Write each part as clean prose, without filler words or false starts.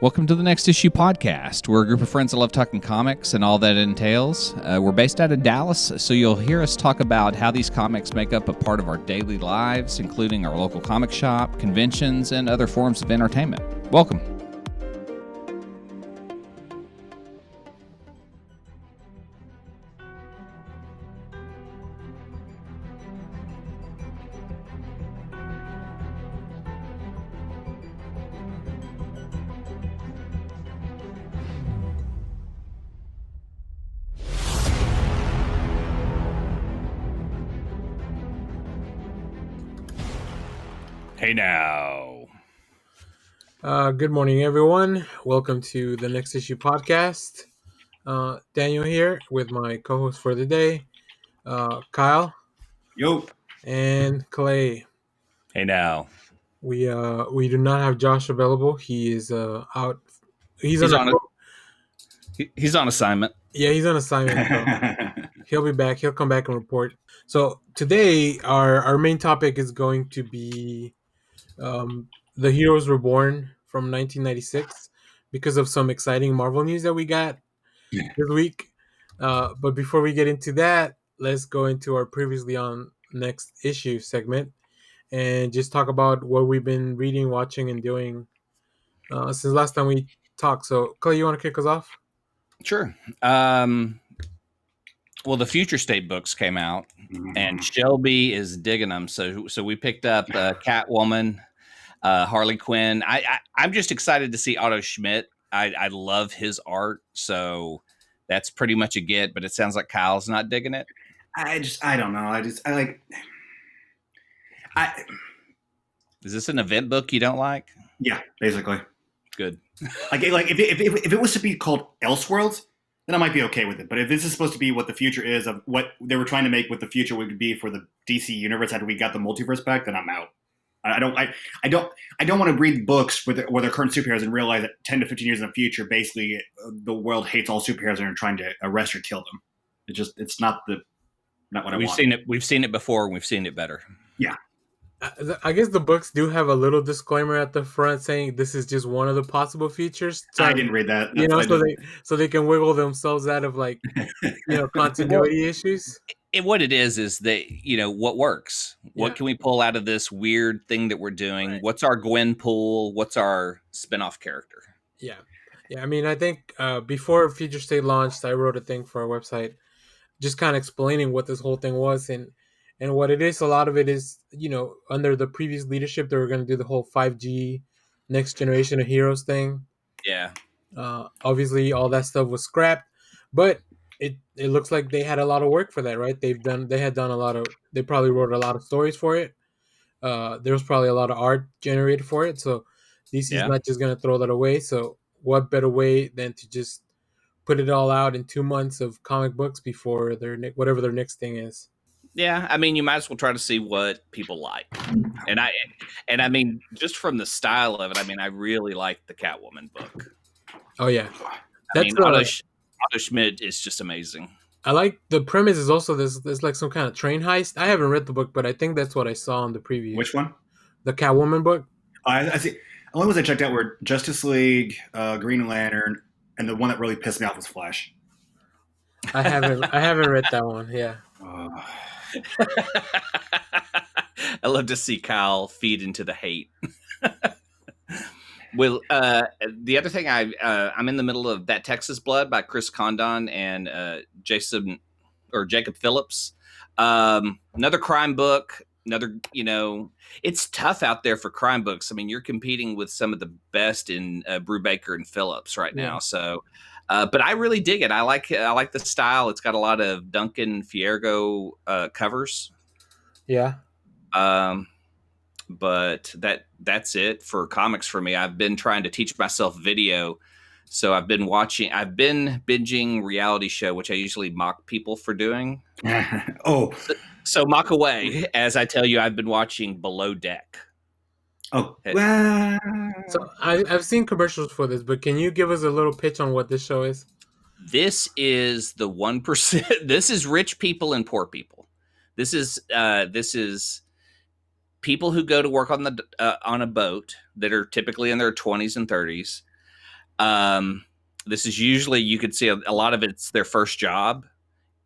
Welcome to the Next Issue podcast. We're a group of friends that love talking comics and all that it entails. We're based out of Dallas, so you'll hear us talk about how these comics make up a part of our daily lives, including our local comic shop, conventions, and other forms of entertainment. Welcome. Hey now. Good morning, everyone. Welcome to the Next Issue podcast. Daniel here with my co-host for the day, Kyle. Yo. And Clay. Hey now. We do not have Josh available. He is out. He's on assignment. Yeah, he's on assignment. So he'll be back. He'll come back and report. So today, our main topic is going to be The Heroes Reborn from 1996 because of some exciting Marvel news that we got this week. But before we get into that, let's go into our previously on Next Issue segment and just talk about what we've been reading, watching, and doing since last time we talked. So, Clay, you want to kick us off? Sure. Well, the Future State books came out, and Shelby is digging them. So we picked up Catwoman, Harley Quinn. I'm just excited to see Otto Schmidt. I love his art, so that's pretty much a get. But it sounds like Kyle's not digging it. I don't know. Is this an event book you don't like? Yeah, basically. Good. Like if it was to be called Elseworlds, then I might be okay with it. But if this is supposed to be what the future is of what they were trying to make, what the future would be for the DC universe after we got the multiverse back, then I'm out. I don't want to read books where they're current superheroes and realize that 10 to 15 years in the future, basically the world hates all superheroes and are trying to arrest or kill them. It's not what I want. We've seen it before, and we've seen it better. Yeah. I guess the books do have a little disclaimer at the front saying this is just one of the possible features. So, I didn't read that. So they can wiggle themselves out of continuity issues. And what it is that, what works? What can we pull out of this weird thing that we're doing? Right. What's our Gwen pool? What's our spinoff character? Yeah. I mean, I think before Future State launched, I wrote a thing for our website just kind of explaining what this whole thing was and what it is. A lot of it is, under the previous leadership, they were going to do the whole 5G next generation of heroes thing. Yeah. Obviously, all that stuff was scrapped, but it looks like they had a lot of work for that, right? They probably wrote a lot of stories for it. There was probably a lot of art generated for it. So DC's not just going to throw that away. So what better way than to just put it all out in 2 months of comic books before whatever their next thing is. Yeah, I mean, you might as well try to see what people like, and I mean, just from the style of it, I mean, I really like the Catwoman book. Oh yeah, Otto Schmidt is just amazing. I like the premise is also there's like some kind of train heist. I haven't read the book, but I think that's what I saw in the preview. Which one? The Catwoman book. I see. The only ones I checked out were Justice League, Green Lantern, and the one that really pissed me off was Flash. I haven't read that one. Yeah. I love to see Kyle feed into the hate. Well, the other thing I'm in the middle of That Texas Blood by Chris Condon and Jacob Phillips. Another crime book. It's tough out there for crime books. I mean, you're competing with some of the best in Brubaker and Phillips right now. So, but I really dig it. I like the style. It's got a lot of Duncan Fiergo covers. Yeah. But that's it for comics for me. I've been trying to teach myself video. So I've been binging reality show, which I usually mock people for doing. So mock away as I tell you, I've been watching Below Deck. Oh, so I've seen commercials for this, but can you give us a little pitch on what this show is? This is the 1%. This is rich people and poor people. This is people who go to work on a boat that are typically in their 20s and 30s. This is usually, you could see a lot of it's their first job,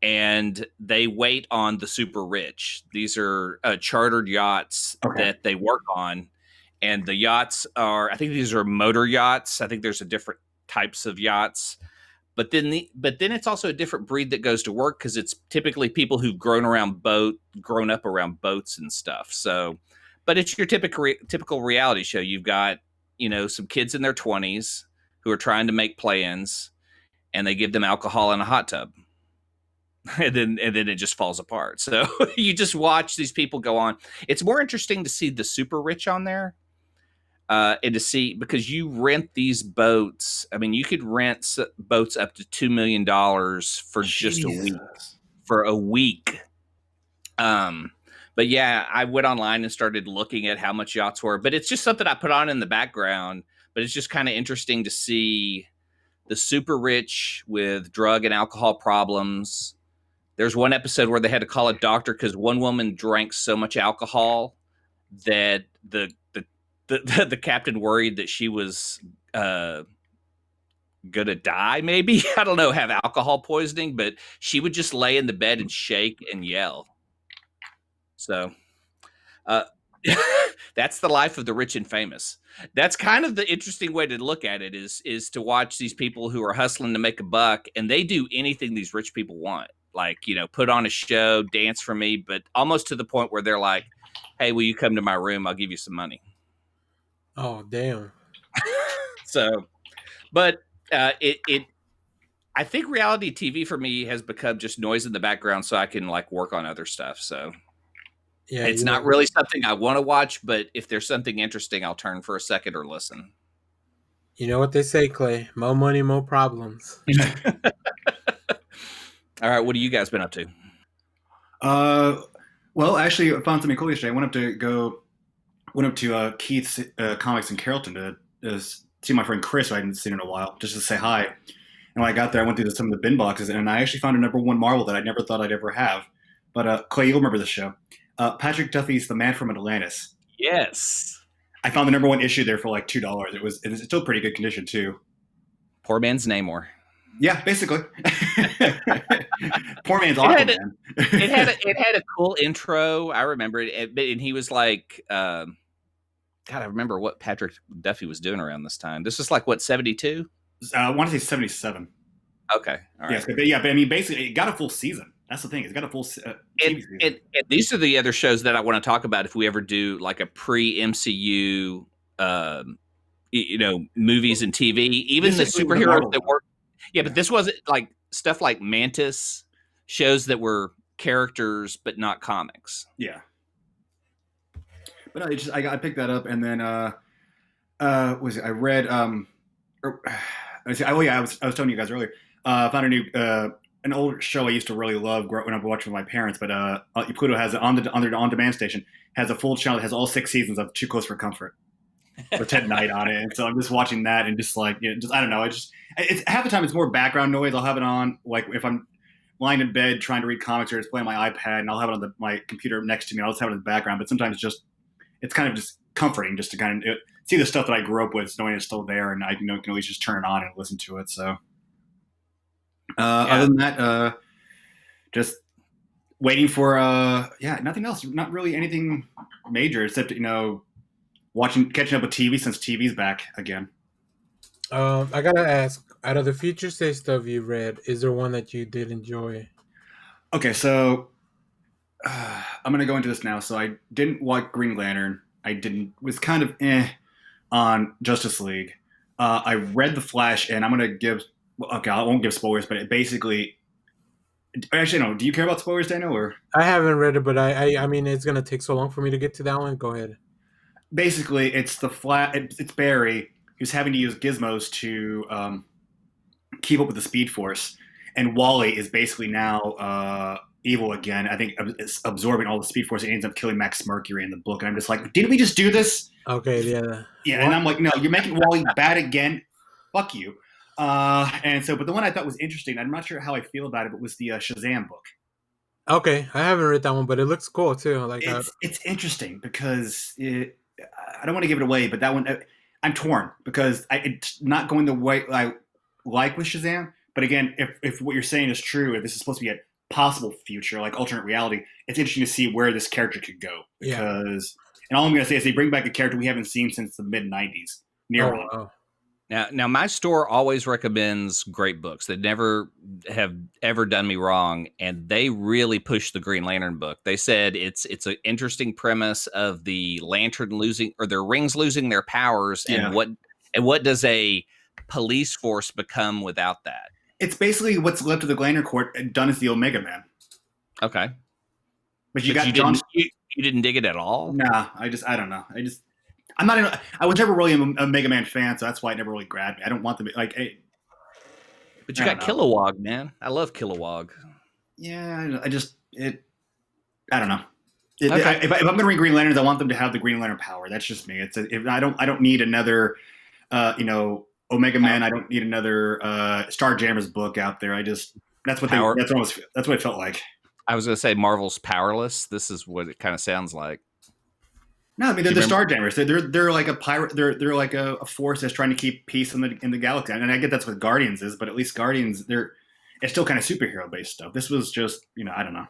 and they wait on the super rich. These are chartered yachts that they work on, and the yachts are, I think these are motor yachts. I think there's a different types of yachts, but then it's also a different breed that goes to work, because it's typically people who've grown up around boats and stuff. So, but it's your typical reality show. You've got, some kids in their 20s who are trying to make plans, and they give them alcohol in a hot tub. And then it just falls apart. So you just watch these people go on. It's more interesting to see the super rich on there, and to see, because you rent these boats. I mean, you could rent boats up to $2 million for just a week. For a week. But yeah, I went online and started looking at how much yachts were. But it's just something I put on in the background. But it's just kind of interesting to see the super rich with drug and alcohol problems. There's one episode where they had to call a doctor because one woman drank so much alcohol that the captain worried that she was gonna die, maybe. I don't know, have alcohol poisoning, but she would just lay in the bed and shake and yell. So that's the life of the rich and famous. That's kind of the interesting way to look at it, is to watch these people who are hustling to make a buck, and they do anything these rich people want. Like, put on a show, dance for me, but almost to the point where they're like, hey, will you come to my room? I'll give you some money. Oh, damn. So, but I think reality TV for me has become just noise in the background so I can like work on other stuff. So yeah, it's not really something I want to watch, but if there's something interesting, I'll turn for a second or listen. You know what they say, Clay? More money, more problems. All right, what have you guys been up to? Well, actually, I found something cool yesterday. I went up to Keith's Comics in Carrollton to see my friend Chris, who I hadn't seen in a while, just to say hi. And when I got there, I went through some of the bin boxes, and I actually found a #1 Marvel that I never thought I'd ever have. But Clay, you'll remember this show. Patrick Duffy's The Man from Atlantis. Yes. I found the #1 issue there for like $2. It's still pretty good condition too. Poor man's Namor. Yeah, basically. Poor man's Aquaman. It had a cool intro. I remember it, and he was like, God, I remember what Patrick Duffy was doing around this time. This was like what, 72? I want to say 77. Okay, all right. But I mean, basically, it got a full season. That's the thing. It's got a full TV season. And these are the other shows that I want to talk about if we ever do like a pre-MCU, movies and TV. Even the superheroes that work. Yeah, but this wasn't like stuff like Mantis, shows that were characters but not comics. Yeah. But I picked that up, and then I read I was telling you guys earlier. I found an old show I used to really love when I was watching with my parents. But Pluto has it on the on-demand station, has a full channel that has all 6 seasons of Too Close for Comfort. Or Ted Knight on it, and so I'm just watching that, and just like, I don't know, it's half the time it's more background noise. I'll have it on like if I'm lying in bed trying to read comics or just playing my iPad, and I'll have it on my computer next to me. I'll just have it in the background, but sometimes it's kind of just comforting just to kind of see the stuff that I grew up with, knowing it's still there, and I can always just turn it on and listen to it. So other than that, just waiting for nothing else, not really anything major except catching up with TV since TV's back again. I gotta ask, out of the Future State stuff you read, is there one that you did enjoy? Okay, so I'm gonna go into this now. So I didn't watch Green Lantern. Was kind of on Justice League. I read The Flash, and I'm gonna give. Okay, I won't give spoilers, but it basically. Actually, no. Do you care about spoilers, Daniel? Or I haven't read it, but I mean, it's gonna take so long for me to get to that one. Go ahead. Basically, it's it's Barry who's having to use gizmos to keep up with the Speed Force, and Wally is basically now evil again. I think it's absorbing all the Speed Force, and ends up killing Max Mercury in the book. And I'm just like, did we just do this? Okay, yeah. Yeah, and I'm like, no, you're making Wally bad again. Fuck you. And so, but the one I thought was interesting, I'm not sure how I feel about it, but was the Shazam book. Okay, I haven't read that one, but it looks cool too. It's interesting because I don't want to give it away, but that one, I'm torn because it's not going the way I like with Shazam. But again, if what you're saying is true, if this is supposed to be a possible future, like alternate reality, it's interesting to see where this character could go. Because, and all I'm going to say is they bring back a character we haven't seen since the mid '90s, Neron. Oh, wow. Now, my store always recommends great books. They never have ever done me wrong, and they really pushed the Green Lantern book. They said it's an interesting premise of the Lantern losing, or their rings losing their powers, and what does a police force become without that? It's basically what's left of the Lantern Corps done as the Omega Man. Okay, but you John. You didn't dig it at all? Nah, I don't know. I was never really a Mega Man fan, so that's why it never really grabbed me. I don't want them like. But you got Kilowog, man. I love Kilowog. Yeah, I don't know. If I'm going to read Green Lanterns, I want them to have the Green Lantern power. That's just me. I don't need another, Omega Man. I don't need another Starjammer's book out there. That's what it felt like. I was going to say Marvel's powerless. This is what it kind of sounds like. No, I mean they're the Starjammers. They're like a pirate. They're like a force that's trying to keep peace in the galaxy. And I get that's what Guardians is, but at least Guardians it's still kind of superhero based stuff. This was just I don't know.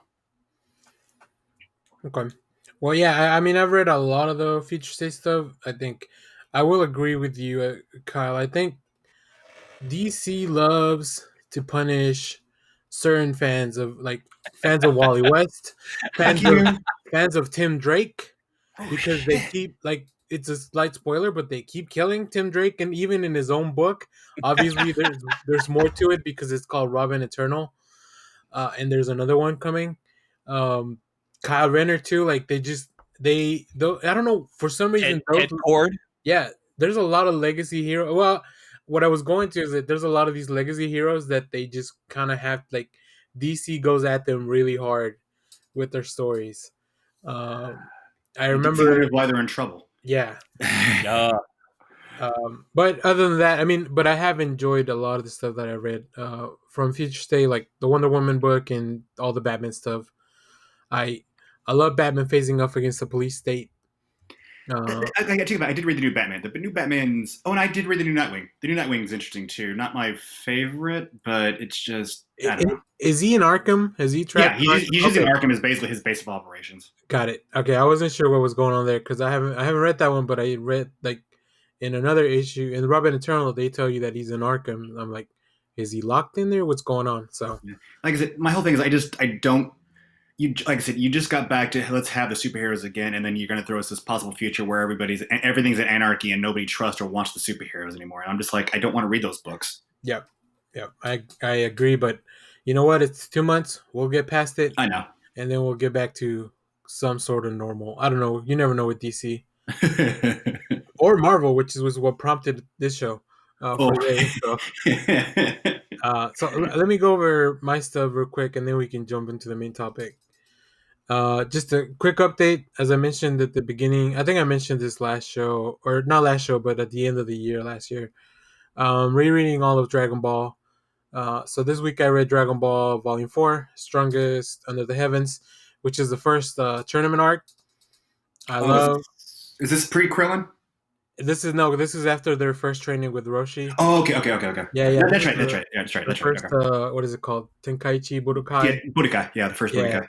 Okay, well yeah, I mean I've read a lot of the Future State stuff. I think I will agree with you, Kyle. I think DC loves to punish certain fans of Wally West, fans of Tim Drake. Because they keep it's a slight spoiler, but they keep killing Tim Drake, and even in his own book, obviously there's more to it because it's called Robin Eternal, and there's another one coming. Kyle Renner too, I don't know for some reason. Ted Cord. Yeah, there's a lot of legacy heroes. Well, what I was going to is that there's a lot of these legacy heroes that they just kind of have DC goes at them really hard with their stories. I remember why they're in trouble. Yeah. But other than that, but I have enjoyed a lot of the stuff that I read from Future State, like the Wonder Woman book and all the Batman stuff. I love Batman facing off against the police state. I did read the new Batman. The new Batman's. Oh, and I did read the new Nightwing. The new Nightwing's interesting too. Not my favorite, but it's just. I don't know. Is he in Arkham? Has he tried? Yeah, he's using Arkham as basically his base of operations. Got it. Okay, I wasn't sure what was going on there because I haven't read that one, but I read in another issue in Robin Eternal they tell you that he's in Arkham. I'm like, is he locked in there? What's going on? So, like I said, my whole thing is I don't. You like I said, you just got back to let's have the superheroes again, and then you're going to throw us this possible future where everything's in anarchy and nobody trusts or wants the superheroes anymore. And I'm just like, I don't want to read those books. Yep. I agree, but you know what? It's 2 months. We'll get past it. I know, and then we'll get back to some sort of normal. I don't know. You never know with DC or Marvel, which was what prompted this show. Today, so let me go over my stuff real quick, and then we can jump into the main topic. Just a quick update. As I mentioned at the beginning, I think I mentioned this last show, or not last show, but at the end of the year, last year, rereading all of Dragon Ball. So this week I read Dragon Ball Volume 4, Strongest Under the Heavens, which is the first tournament arc. Is this pre-Krillin? This is after their first training with Roshi. Oh, okay. Yeah. That's right. Yeah, that's right. First, okay. What is it called? Tenkaichi Budokai. Yeah, Budokai. Yeah, the first Budokai.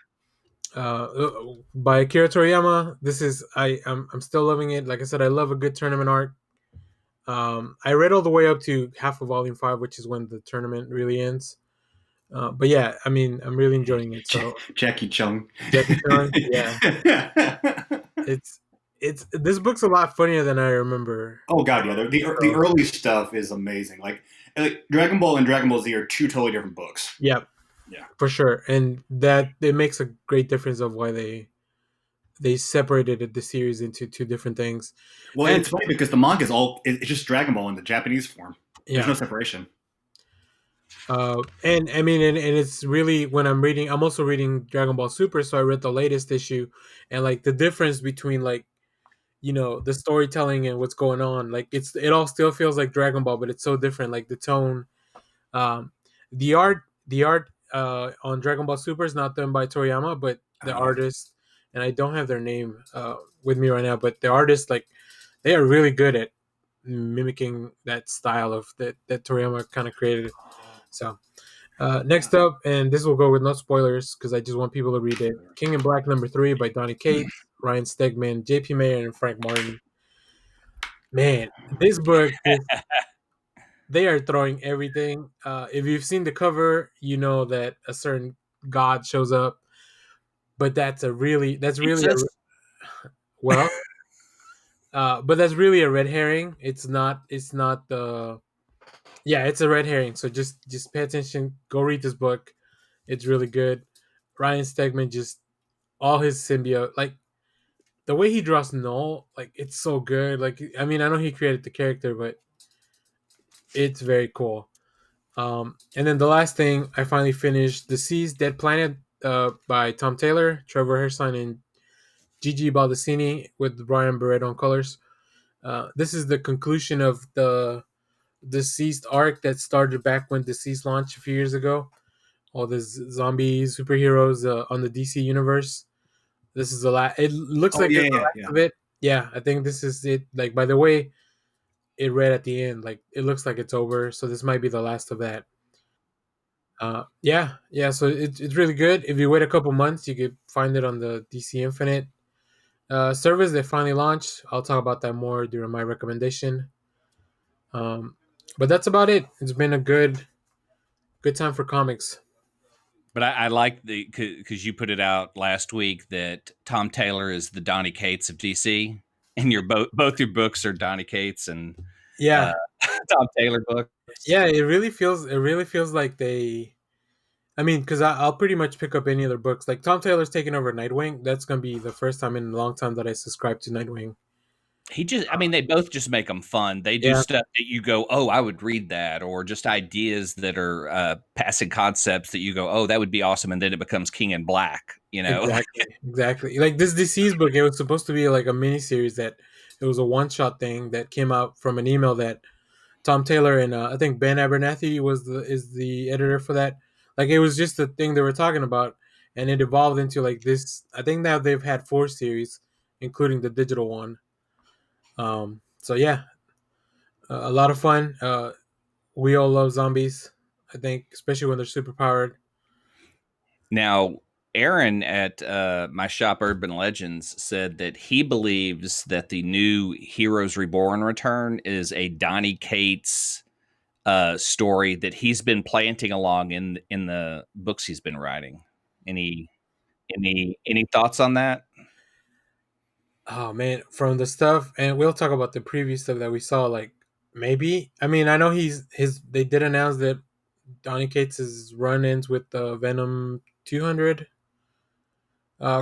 By Akira Toriyama. This is I'm still loving it. Like I said, I love a good tournament arc. I read all the way up to half of Volume 5, which is when the tournament really ends. But yeah, I'm really enjoying it. So Jackie Chung, yeah. It's this book's a lot funnier than I remember. Oh god, yeah. The early stuff is amazing. Like Dragon Ball and Dragon Ball Z are two totally different books. Yeah, for sure, and that it makes a great difference of why they separated the series into two different things. Well, it's funny because the manga it's just Dragon Ball in the Japanese form. There's no separation. And it's really when I'm also reading Dragon Ball Super, so I read the latest issue, and the difference between the storytelling and what's going on, it all still feels like Dragon Ball, but it's so different. The tone, the art on Dragon Ball Super is not done by Toriyama, but the artist, and I don't have their name with me right now, but the artists they are really good mimicking that style of that Toriyama kind of created. So next up, and this will go with no spoilers because I just want people to read it. King in Black #3 by Donny Cates, Ryan Stegman, J.P. Mayer, and Frank Martin. Man, this book just they are throwing everything. If you've seen the cover, you know that a certain god shows up, but that's really well, but that's really a red herring. It's not. It's not the. Yeah, it's a red herring. So just pay attention. Go read this book. It's really good. Ryan Stegman just all his symbiote like the way he draws Null, like it's so good. Like I mean, I know he created the character, but it's very cool. And then the last thing, I finally finished DCeased Dead Planet by Tom Taylor, Trevor Herson, and Gigi Baldacini with Brian Barreto on colors. This is the conclusion of the DCeased arc that started back when DCeased launched a few years ago. All the zombie superheroes on the DC universe. This is the last. It looks like it's the last of it. Yeah, I think this is it. Like by the way it read at the end, like it looks like it's over. So this might be the last of that. Yeah. So it's really good. If you wait a couple months, you could find it on the DC Infinite service they finally launched. I'll talk about that more during my recommendation. But that's about it. It's been a good time for comics. But I like because you put it out last week that Tom Taylor is the Donny Cates of DC, and your both your books are Donny Cates and Tom Taylor books. Yeah, it really feels like they. I mean, because I'll pretty much pick up any other books. Like Tom Taylor's taking over Nightwing. That's gonna be the first time in a long time that I subscribe to Nightwing. I mean, they both just make them fun. They do stuff that you go, oh, I would read that, or just ideas that are passing concepts that you go, oh, that would be awesome, and then it becomes King in Black. You know, exactly. Like this DCeased book, it was supposed to be like a mini series that it was a one shot thing that came out from an email that Tom Taylor and I think Ben Abernathy is the editor for that. Like it was just the thing they were talking about, and it evolved into like this. I think now they've had 4 series, including the digital one. So yeah, a lot of fun. We all love zombies, I think, especially when they're super powered. Now, Aaron at my shop, Urban Legends, said that he believes that the new Heroes Reborn return is a Donny Cates story that he's been planting along in the books he's been writing. Any thoughts on that? Oh man, from the stuff, and we'll talk about the previous stuff that we saw. Like maybe, I mean, I know they did announce that Donny Cates' run-ins with the Venom 200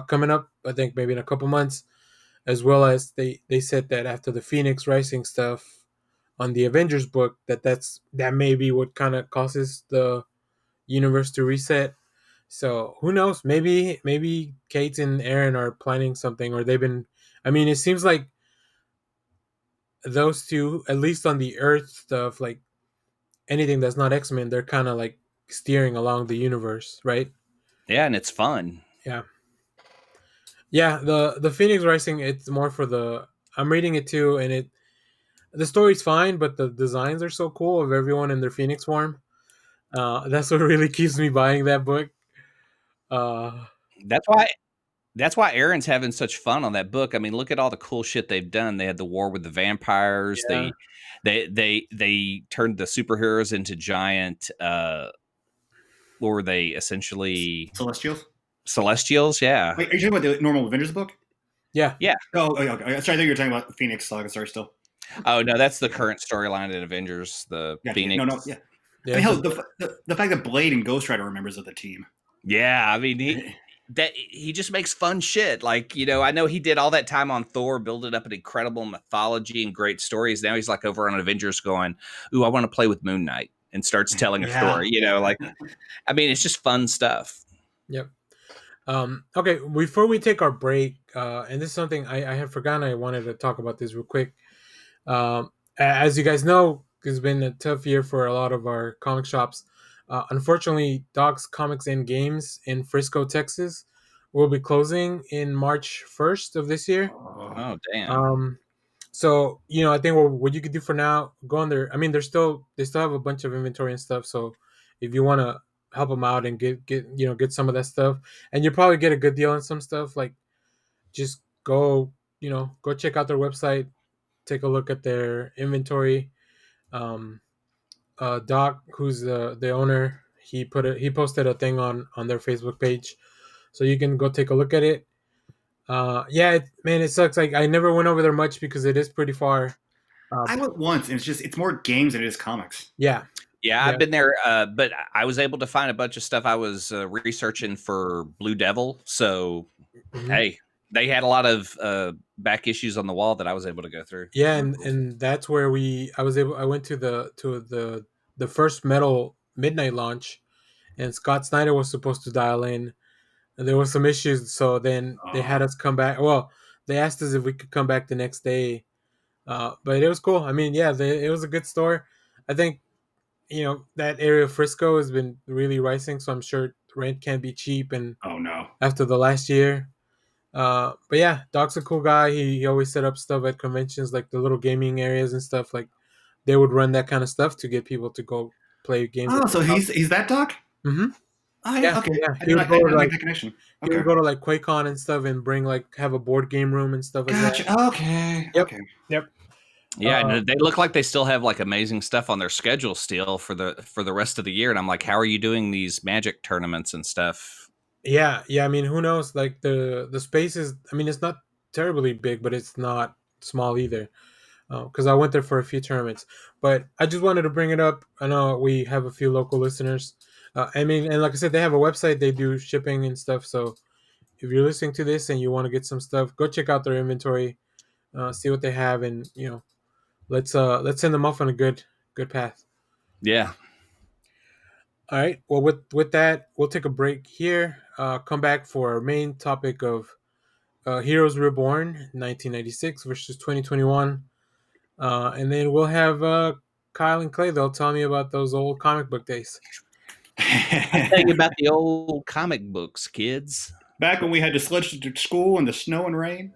coming up. I think maybe in a couple months, as well as they said that after the Phoenix Rising stuff on the Avengers book, that may be what kind of causes the universe to reset. So who knows? Maybe Kate and Aaron are planning something, or they've been. I mean, it seems like those two, at least on the Earth stuff, like anything that's not X-Men, they're kind of like steering along the universe, right? Yeah, and it's fun. Yeah. The Phoenix Rising, it's more for the. I'm reading it too, and the story's fine, but the designs are so cool of everyone in their Phoenix form. That's what really keeps me buying that book. That's why Aaron's having such fun on that book. I mean, look at all the cool shit they've done. They had the war with the vampires. Yeah. They turned the superheroes into giant. What were they essentially? Celestials, yeah. Wait, are you talking about the normal Avengers book? Yeah. Oh, okay. Sorry, I thought you were talking about the Phoenix Saga story still. Oh no, that's the current storyline in Avengers. The Phoenix. I mean, hell, the fact that Blade and Ghost Rider are members of the team. Yeah, I mean he just makes fun shit. Like, you know, I know he did all that time on Thor, building up an incredible mythology and great stories. Now he's like over on Avengers going, ooh, I want to play with Moon Knight, and starts telling a story, you know, like, I mean, it's just fun stuff. Yep. Okay, before we take our break, and this is something I had forgotten, I wanted to talk about this real quick. As you guys know, it's been a tough year for a lot of our comic shops. Unfortunately, Doc's Comics and Games in Frisco, Texas, will be closing in March 1st of this year. Oh, damn. So I think what you could do for now, go on there. I mean, they still have a bunch of inventory and stuff. So if you want to help them out and get some of that stuff, and you probably get a good deal on some stuff, like just go check out their website, take a look at their inventory. Um, Doc, who's the owner, he posted a thing on their Facebook page, so you can go take a look at it. Yeah, man, it sucks. Like I never went over there much because it is pretty far. I went once, and it's more games than it is comics. Yeah, Yeah, yeah. I've been there, but I was able to find a bunch of stuff. I was researching for Blue Devil, so Mhm. hey, they had a lot of back issues on the wall that I was able to go through. Yeah, and that's where I went to the first Metal Midnight launch, and Scott Snyder was supposed to dial in, and there was some issues, so then they had us come back. Well, they asked us if we could come back the next day, but it was cool. I mean, yeah, it was a good store. I think that area of Frisco has been really rising, so I'm sure rent can be cheap. And Oh no. after the last year, but yeah, Doc's a cool guy. He always set up stuff at conventions, like the little gaming areas and stuff. Like they would run that kind of stuff to get people to go play games at Oh, their so house. he's that Doc? Mm-hmm. Oh yeah. Yeah, Okay. yeah. I did not make that connection. He Okay. would go to like QuakeCon and stuff and bring have a board game room and stuff like that. Gotcha. Okay. Yep. Okay. Yep. Yeah, and they look like they still have like amazing stuff on their schedule still for the rest of the year. And I'm like, how are you doing these Magic tournaments and stuff? Yeah, yeah. I mean, who knows? Like the space is. I mean, it's not terribly big, but it's not small either. Because I went there for a few tournaments, but I just wanted to bring it up. I know we have a few local listeners. I mean, and like I said, they have a website. They do shipping and stuff. So if you're listening to this and you want to get some stuff, go check out their inventory, see what they have, and let's send them off on a good path. Yeah. All right. Well, with that, we'll take a break here. Come back for our main topic of Heroes Reborn, 1996 versus 2021, and then we'll have Kyle and Clay. They'll tell me about those old comic book days. I'll tell you about the old comic books, kids. Back when we had to sledge to school in the snow and rain.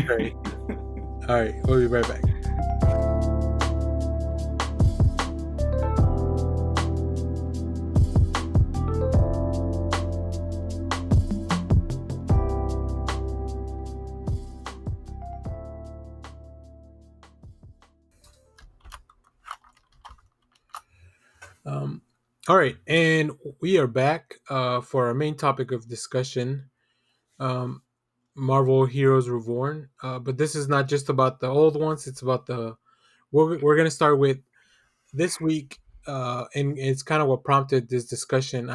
Great. All right. We'll be right back. All right, and we are back for our main topic of discussion, Marvel Heroes Reborn. But this is not just about the old ones; it's about We're going to start with this week, and it's kind of what prompted this discussion.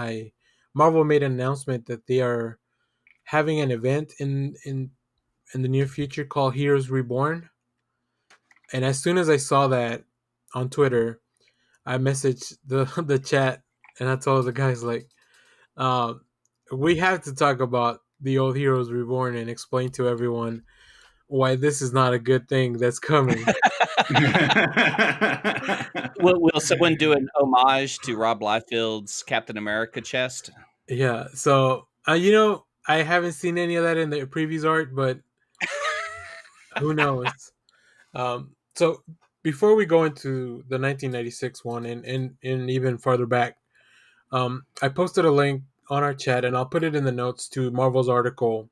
Marvel made an announcement that they are having an event in the near future called Heroes Reborn, and as soon as I saw that on Twitter, I messaged the chat and I told the guys like, we have to talk about the old Heroes Reborn and explain to everyone why this is not a good thing that's coming. Will someone do an homage to Rob Liefeld's Captain America chest? Yeah. So I haven't seen any of that in the previews art, but who knows? So before we go into the 1996 one and even farther back, I posted a link on our chat, and I'll put it in the notes to Marvel's article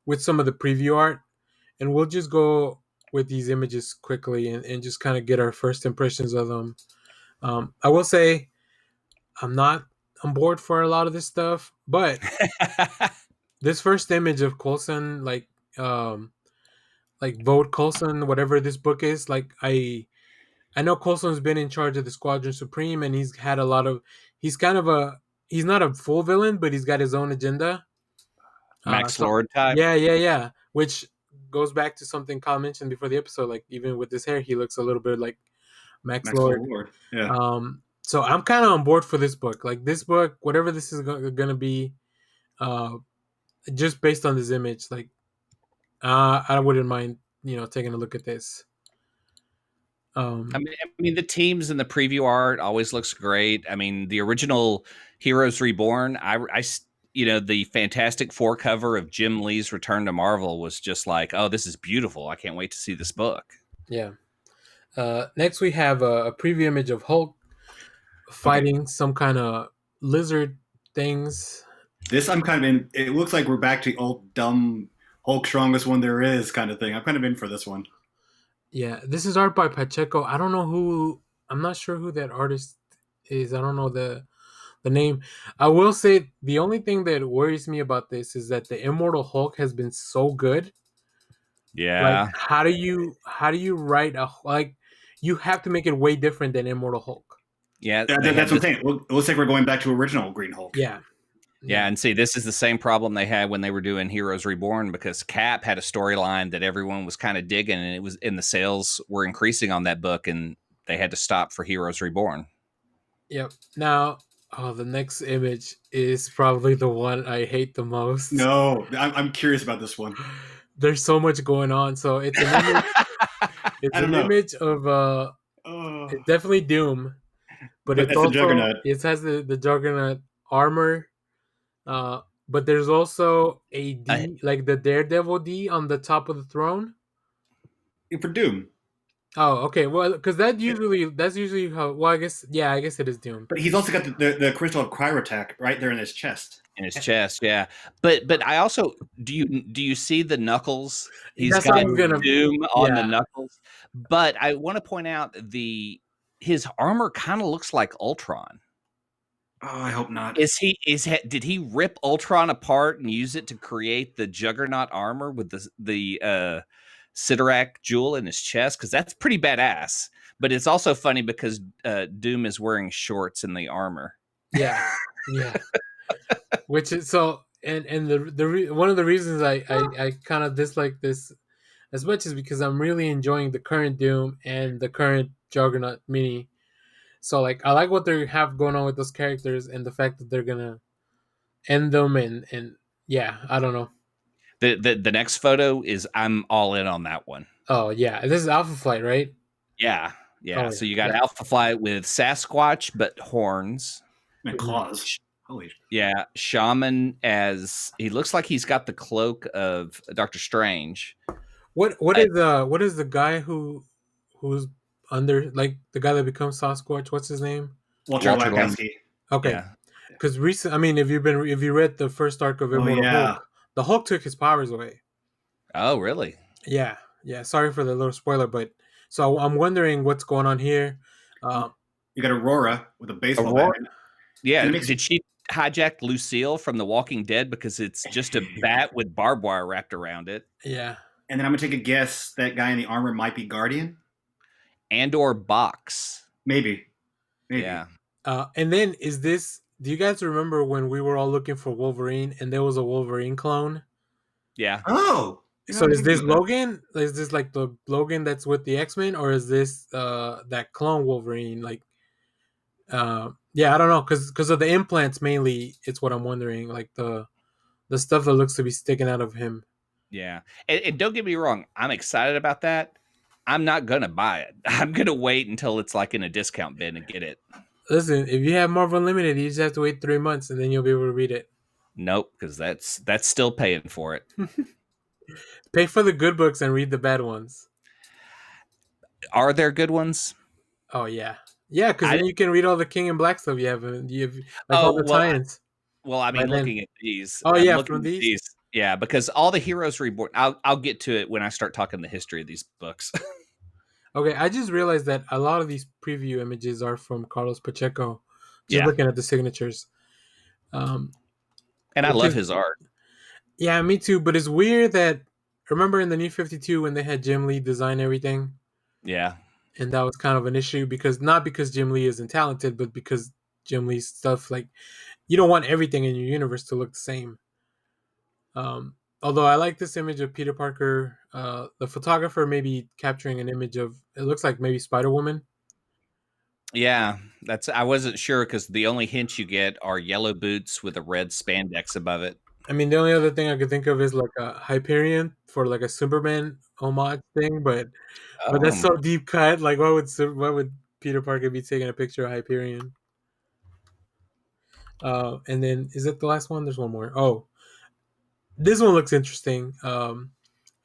with some of the preview art, and we'll just go with these images quickly and just kind of get our first impressions of them. I will say I'm not on board for a lot of this stuff, but this first image of Coulson, like Vote Coulson, whatever this book is, like I know Coulson's been in charge of the Squadron Supreme, and he's had a lot of. He's kind of he's not a full villain, but he's got his own agenda. Max Lord type. Yeah. Which goes back to something Kyle mentioned before the episode. Like even with his hair, he looks a little bit like Max Lord. Yeah. So I'm kind of on board for this book. Like this book, whatever this is gonna be, just based on this image, like I wouldn't mind taking a look at this. I mean, the teams in the preview art always looks great. I mean, the original Heroes Reborn, the Fantastic Four cover of Jim Lee's Return to Marvel was just like, oh, this is beautiful. I can't wait to see this book. Yeah. Next, we have a preview image of Hulk Okay. fighting some kind of lizard things. This I'm kind of in. It looks like we're back to old dumb Hulk strongest one there is kind of thing. I'm kind of in for this one. Yeah, this is art by Pacheco. I don't know who. I'm not sure who that artist is. I don't know the name. I will say the only thing that worries me about this is that the Immortal Hulk has been so good. Like, Yeah. how do you write a like? You have to make it way different than Immortal Hulk. Yeah, they That's had what I'm this. saying. It looks like we're going back to original Green Hulk. Yeah, Yeah, yeah, and see, this is the same problem they had when they were doing Heroes Reborn because Cap had a storyline that everyone was kind of digging, and it was and the sales were increasing on that book, and they had to stop for Heroes Reborn. yep. Now, the next image is probably the one I hate the most. No, I'm curious about this one. There's so much going on. So it's an image. It's I don't an know. image of Oh, it's definitely Doom, but but it's that's a also Juggernaut. it has the Juggernaut armor. But there's also a I, D, like the Daredevil D, on the top of the throne. For Doom. Oh, okay. Well, because that's usually how. Well, I guess it is Doom. But he's also got the crystal of Cryotac right there in his chest. in his chest, yeah. But I also do you see the knuckles? He's That's how I got was gonna. Doom on the Yeah, knuckles. But I want to point out his armor kind of looks like Ultron. Oh, I hope not. Did he rip Ultron apart and use it to create the Juggernaut armor with the Sidorak jewel in his chest? Because that's pretty badass. But it's also funny because Doom is wearing shorts in the armor. yeah, yeah. Which is so, and one of the reasons I kind of dislike this as much is because I'm really enjoying the current Doom and the current Juggernaut mini. So like I like what they have going on with those characters and the fact that they're gonna end them and yeah, I don't know. The next photo is I'm all in on that one. Oh yeah, this is Alpha Flight, right? Yeah, yeah. Oh So yeah, you got yeah. Alpha Flight with Sasquatch but horns. And Mhm. claws. Holy. Yeah, Shaman as he looks like he's got the cloak of Doctor Strange. I, What is the guy who's under, like the guy that becomes Sasquatch? What's his name? Walter Walter Lim. Lapkowski. Okay, Yeah. because recent. I mean, if you read the first arc of Oh Immortal yeah. Hulk, the Hulk took his powers away. Oh, really? Yeah, yeah. Sorry for the little spoiler, but so I'm wondering what's going on here. Um, You got Aurora with a baseball bat. Aurora. Yeah. And it makes Did she hijack Lucille from The Walking Dead because it's just a bat with barbed wire wrapped around it? yeah, and then I'm gonna take a guess that guy in the armor might be Guardian. And or Box. Maybe. Maybe. Yeah. and then is this? Do you guys remember when we were all looking for Wolverine and there was a Wolverine clone? Yeah. Oh. So is this Logan? Is this like the Logan that's with the X-Men, or is this that clone Wolverine? Like, yeah, I don't know, because of the implants mainly. It's what I'm wondering, like the stuff that looks to be sticking out of him. Yeah. And don't get me wrong, I'm excited about that. I'm not gonna buy it. I'm gonna wait until it's like in a discount bin and get it. Listen, if you have Marvel Unlimited, you just have to wait 3 months and then you'll be able to read it. Nope, because that's still paying for it. Pay for the good books and read the bad ones. Are there good ones? Oh yeah, yeah, because I then you can read all the King and Black stuff you have like all oh the tie-ins. well, I By mean, then, looking at these, oh I'm yeah, looking from at these. these. Yeah, because all the Heroes Reborn. I'll get to it when I start talking the history of these books. Okay, I just realized that a lot of these preview images are from Carlos Pacheco. Just Yeah, looking at the signatures, um, and I which love is his art. yeah, me too. But it's weird that remember in the New 52 when they had Jim Lee design everything, Yeah, and that was kind of an issue because not because Jim Lee isn't talented, but because Jim Lee's stuff like you don't want everything in your universe to look the same. Although I like this image of Peter Parker, the photographer maybe capturing an image of it looks like maybe Spider Woman. yeah. That's I wasn't sure because the only hints you get are yellow boots with a red spandex above it. I mean, the only other thing I could think of is like a Hyperion for like a Superman homage thing, but that's Oh, so deep cut. Like, why would Peter Parker be taking a picture of Hyperion? And then is it the last one? There's one more. Oh, this one looks interesting.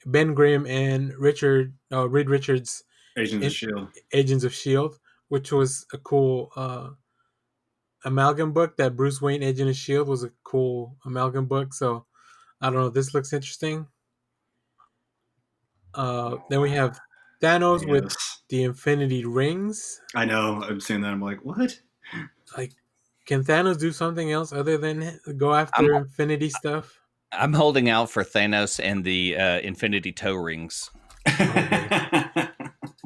Ben Grimm and Reed Richards Agents of Shield. Agents of Shield, which was a cool amalgam book. That Bruce Wayne Agent of Shield was a cool amalgam book. So I don't know. This looks interesting. Then we have Thanos with the Infinity Rings. I know. I'm seeing that. I'm like, what? Like, can Thanos do something else other than go after Infinity stuff? I'm holding out for Thanos and the Infinity Toe Rings.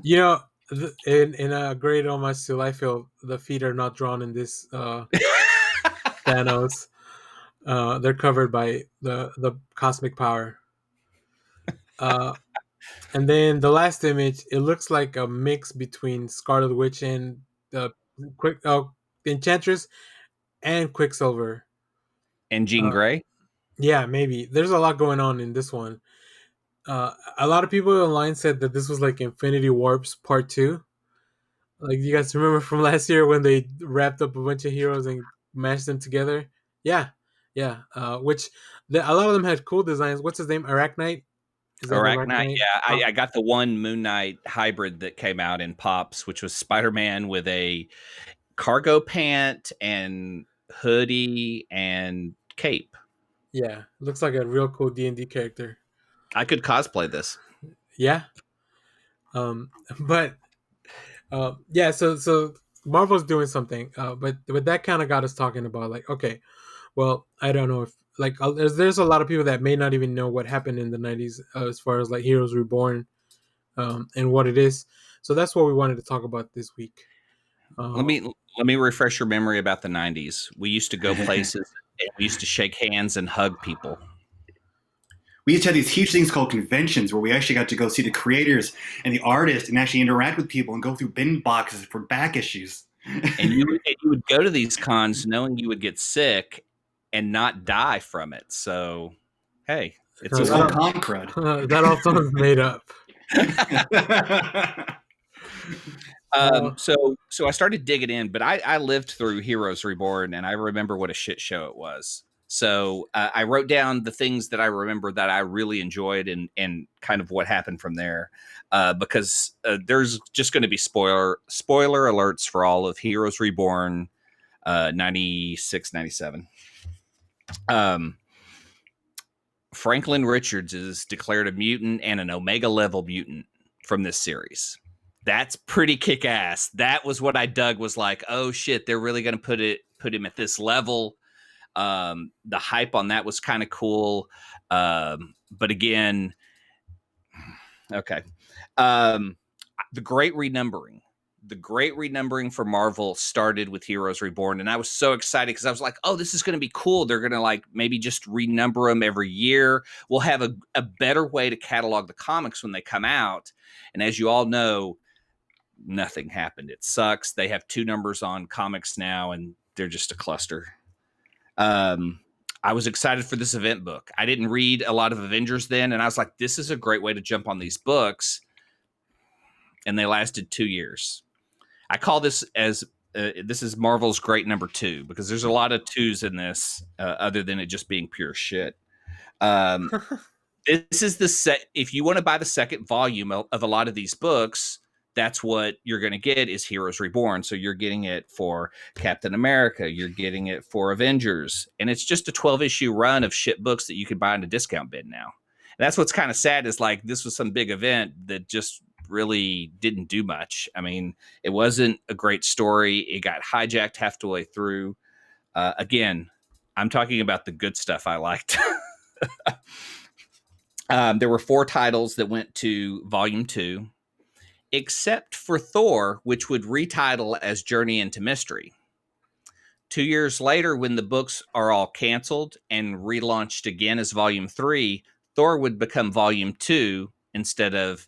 You know, in a great homage to Liefeld, the feet are not drawn in this Thanos. They're covered by the cosmic power. And then the last image, it looks like a mix between Scarlet Witch and the Enchantress and Quicksilver. And Jean Grey? Yeah, maybe. There's a lot going on in this one. A lot of people online said that this was like Infinity Warps Part 2. Like, you guys remember from last year when they wrapped up a bunch of heroes and mashed them together? Yeah. Which a lot of them had cool designs. What's his name? Arachnite? Arachnite, yeah. I got the one Moon Knight hybrid that came out in Pops, which was Spider-Man with a cargo pant and hoodie and cape. Yeah, looks like a real cool D&D character. I could cosplay this. Yeah. But yeah, so Marvel's doing something, but that kind of got us talking about, like, okay, well, I don't know if, like, there's a lot of people that may not even know what happened in the 90s as far as like Heroes Reborn and what it is. So that's what we wanted to talk about this week. Let me refresh your memory about the 90s. We used to go places and we used to shake hands and hug people. We used to have these huge things called conventions where we actually got to go see the creators and the artists and actually interact with people and go through bin boxes for back issues. And you would go to these cons knowing you would get sick and not die from it. So, hey, it's all con crud. That all sounds made up. So I started digging in, but I lived through Heroes Reborn, and I remember what a shit show it was. So I wrote down the things that I remember that I really enjoyed and kind of what happened from there, because there's just going to be spoiler alerts for all of Heroes Reborn 96, 97. Franklin Richards is declared a mutant and an Omega level mutant from this series. That's pretty kick-ass. That was what I dug, was like, oh shit, they're really going to put him at this level. The hype on that was kind of cool. But again, okay. The great renumbering for Marvel started with Heroes Reborn. And I was so excited because I was like, oh, this is going to be cool. They're going to like maybe just renumber them every year. We'll have a better way to catalog the comics when they come out. And as you all know, nothing happened. It sucks. They have 2 numbers on comics now, and they're just a cluster. I was excited for this event book. I didn't read a lot of Avengers then, and I was like, this is a great way to jump on these books. And they lasted 2 years. I call this as this is Marvel's great number 2, because there's a lot of 2s in this, other than it just being pure shit. This is the set. If you want to buy the second volume of a lot of these books, that's what you're going to get, is Heroes Reborn. So you're getting it for Captain America. You're getting it for Avengers. And it's just a 12-issue run of shit books that you can buy in a discount bin now. And that's what's kind of sad, is like, this was some big event that just really didn't do much. I mean, it wasn't a great story. It got hijacked half the way through. Again, I'm talking about the good stuff I liked. There were 4 titles that went to Volume 2. Except for Thor, which would retitle as Journey into Mystery. 2 years later, when the books are all canceled and relaunched again as Volume 3, Thor would become Volume 2 instead of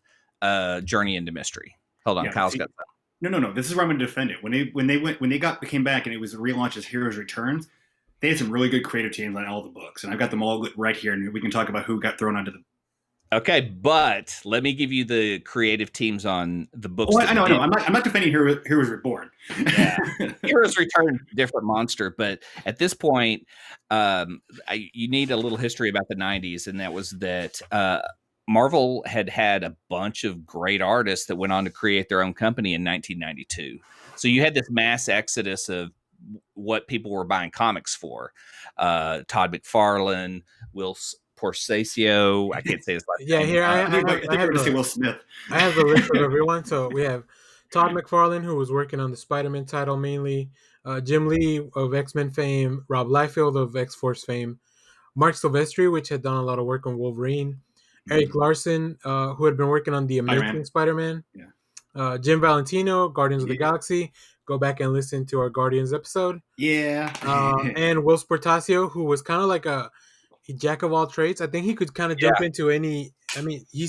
Journey into Mystery. Hold on, Kyle's got that. No. This is where I'm going to defend it. When they came back and it was relaunched as Heroes Returns, they had some really good creative teams on all the books, and I've got them all right here, and we can talk about who got thrown onto the. Okay, but let me give you the creative teams on the books. Oh, I know. I'm not defending Heroes Reborn. Yeah, Heroes Return, different monster. But at this point, you need a little history about the 90s, and that was that Marvel had a bunch of great artists that went on to create their own company in 1992. So you had this mass exodus of what people were buying comics for. Todd McFarlane, Will Portacio, I can't say his last Yeah, name. here I think you were to say Will Smith. I have the list of everyone. So we have Todd McFarlane, who was working on the Spider-Man title mainly, Jim Lee of X-Men fame, Rob Liefeld of X-Force fame, Mark Silvestri, which had done a lot of work on Wolverine, Eric Larson, who had been working on the Amazing Spider-Man, Jim Valentino, Guardians of the Galaxy. Go back and listen to our Guardians episode. Yeah. And Will Portacio, who was kind of like a jack of all trades. I think he could kind of jump into any. I mean, he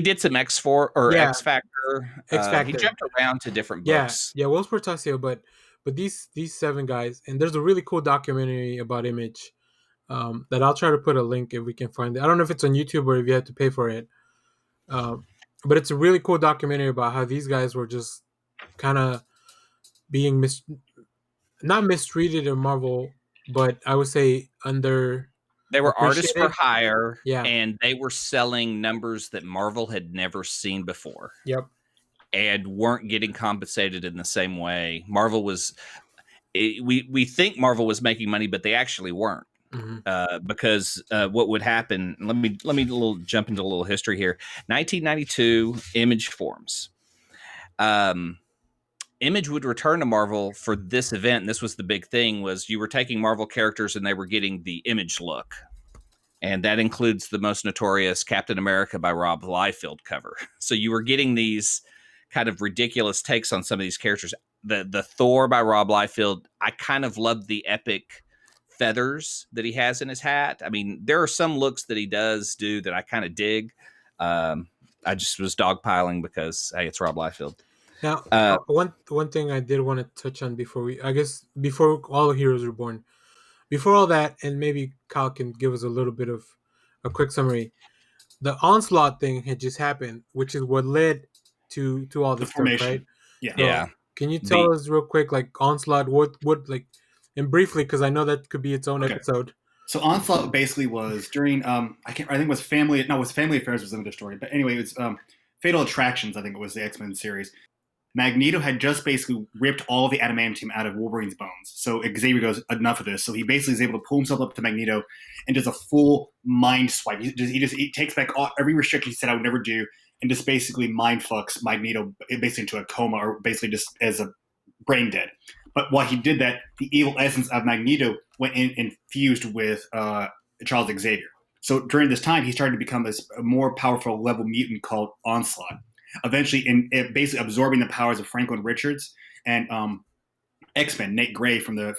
did some X4 or X Factor. X Factor. He jumped around to different books. Yeah, Will Portacio, but these 7 guys, and there's a really cool documentary about Image that I'll try to put a link if we can find it. I don't know if it's on YouTube or if you have to pay for it. But it's a really cool documentary about how these guys were just kind of being not mistreated in Marvel, but I would say They were artists for hire, yeah, and they were selling numbers that Marvel had never seen before. Yep. And weren't getting compensated in the same way. Marvel was, we think Marvel was making money, but they actually weren't. Because what would happen? Let me jump into a little history here. 1992, Image forms. Image would return to Marvel for this event. And this was the big thing: was you were taking Marvel characters and they were getting the Image look, and that includes the most notorious Captain America by Rob Liefeld cover. So you were getting these kind of ridiculous takes on some of these characters. The Thor by Rob Liefeld, I kind of loved the epic feathers that he has in his hat. I mean, there are some looks that he does do that I kind of dig. I just was dogpiling because, hey, it's Rob Liefeld. Now, one thing I did want to touch on before all the Heroes Reborn, before all that, and maybe Kyle can give us a little bit of a quick summary. The Onslaught thing had just happened, which is what led to all this stuff, right? Yeah. So, yeah. Can you tell us real quick, like Onslaught, what like, and briefly, because I know that could be its own episode. So Onslaught basically was during I think it was Family Affairs was another story, but anyway, it was Fatal Attractions. I think it was the X-Men series. Magneto had just basically ripped all of the adamantium out of Wolverine's bones. So Xavier goes, enough of this. So he basically is able to pull himself up to Magneto and does a full mind swipe. He takes back every restriction he said I would never do and just basically mind fucks Magneto basically into a coma or basically just as a brain dead. But while he did that, the evil essence of Magneto went in and fused with Charles Xavier. So during this time, he started to become a more powerful level mutant called Onslaught. Eventually, basically absorbing the powers of Franklin Richards and X-Men, Nate Gray from the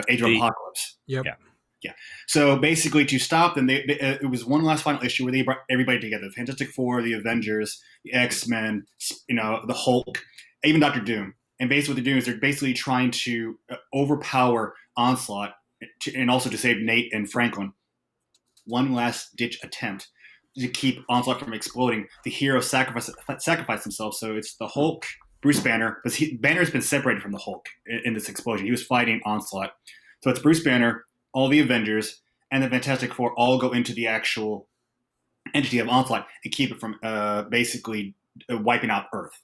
Age of Apocalypse. Yep. Yeah. So basically, to stop them, it was one last final issue where they brought everybody together: the Fantastic Four, the Avengers, the X-Men, the Hulk, even Doctor Doom. And basically, what they're doing is they're basically trying to overpower Onslaught and also to save Nate and Franklin. One last ditch attempt to keep Onslaught from exploding. The heroes sacrifice themselves. So it's the Hulk, Bruce Banner, because Banner's been separated from the Hulk in this explosion. He was fighting Onslaught. So it's Bruce Banner, all the Avengers, and the Fantastic Four all go into the actual entity of Onslaught and keep it from basically wiping out Earth.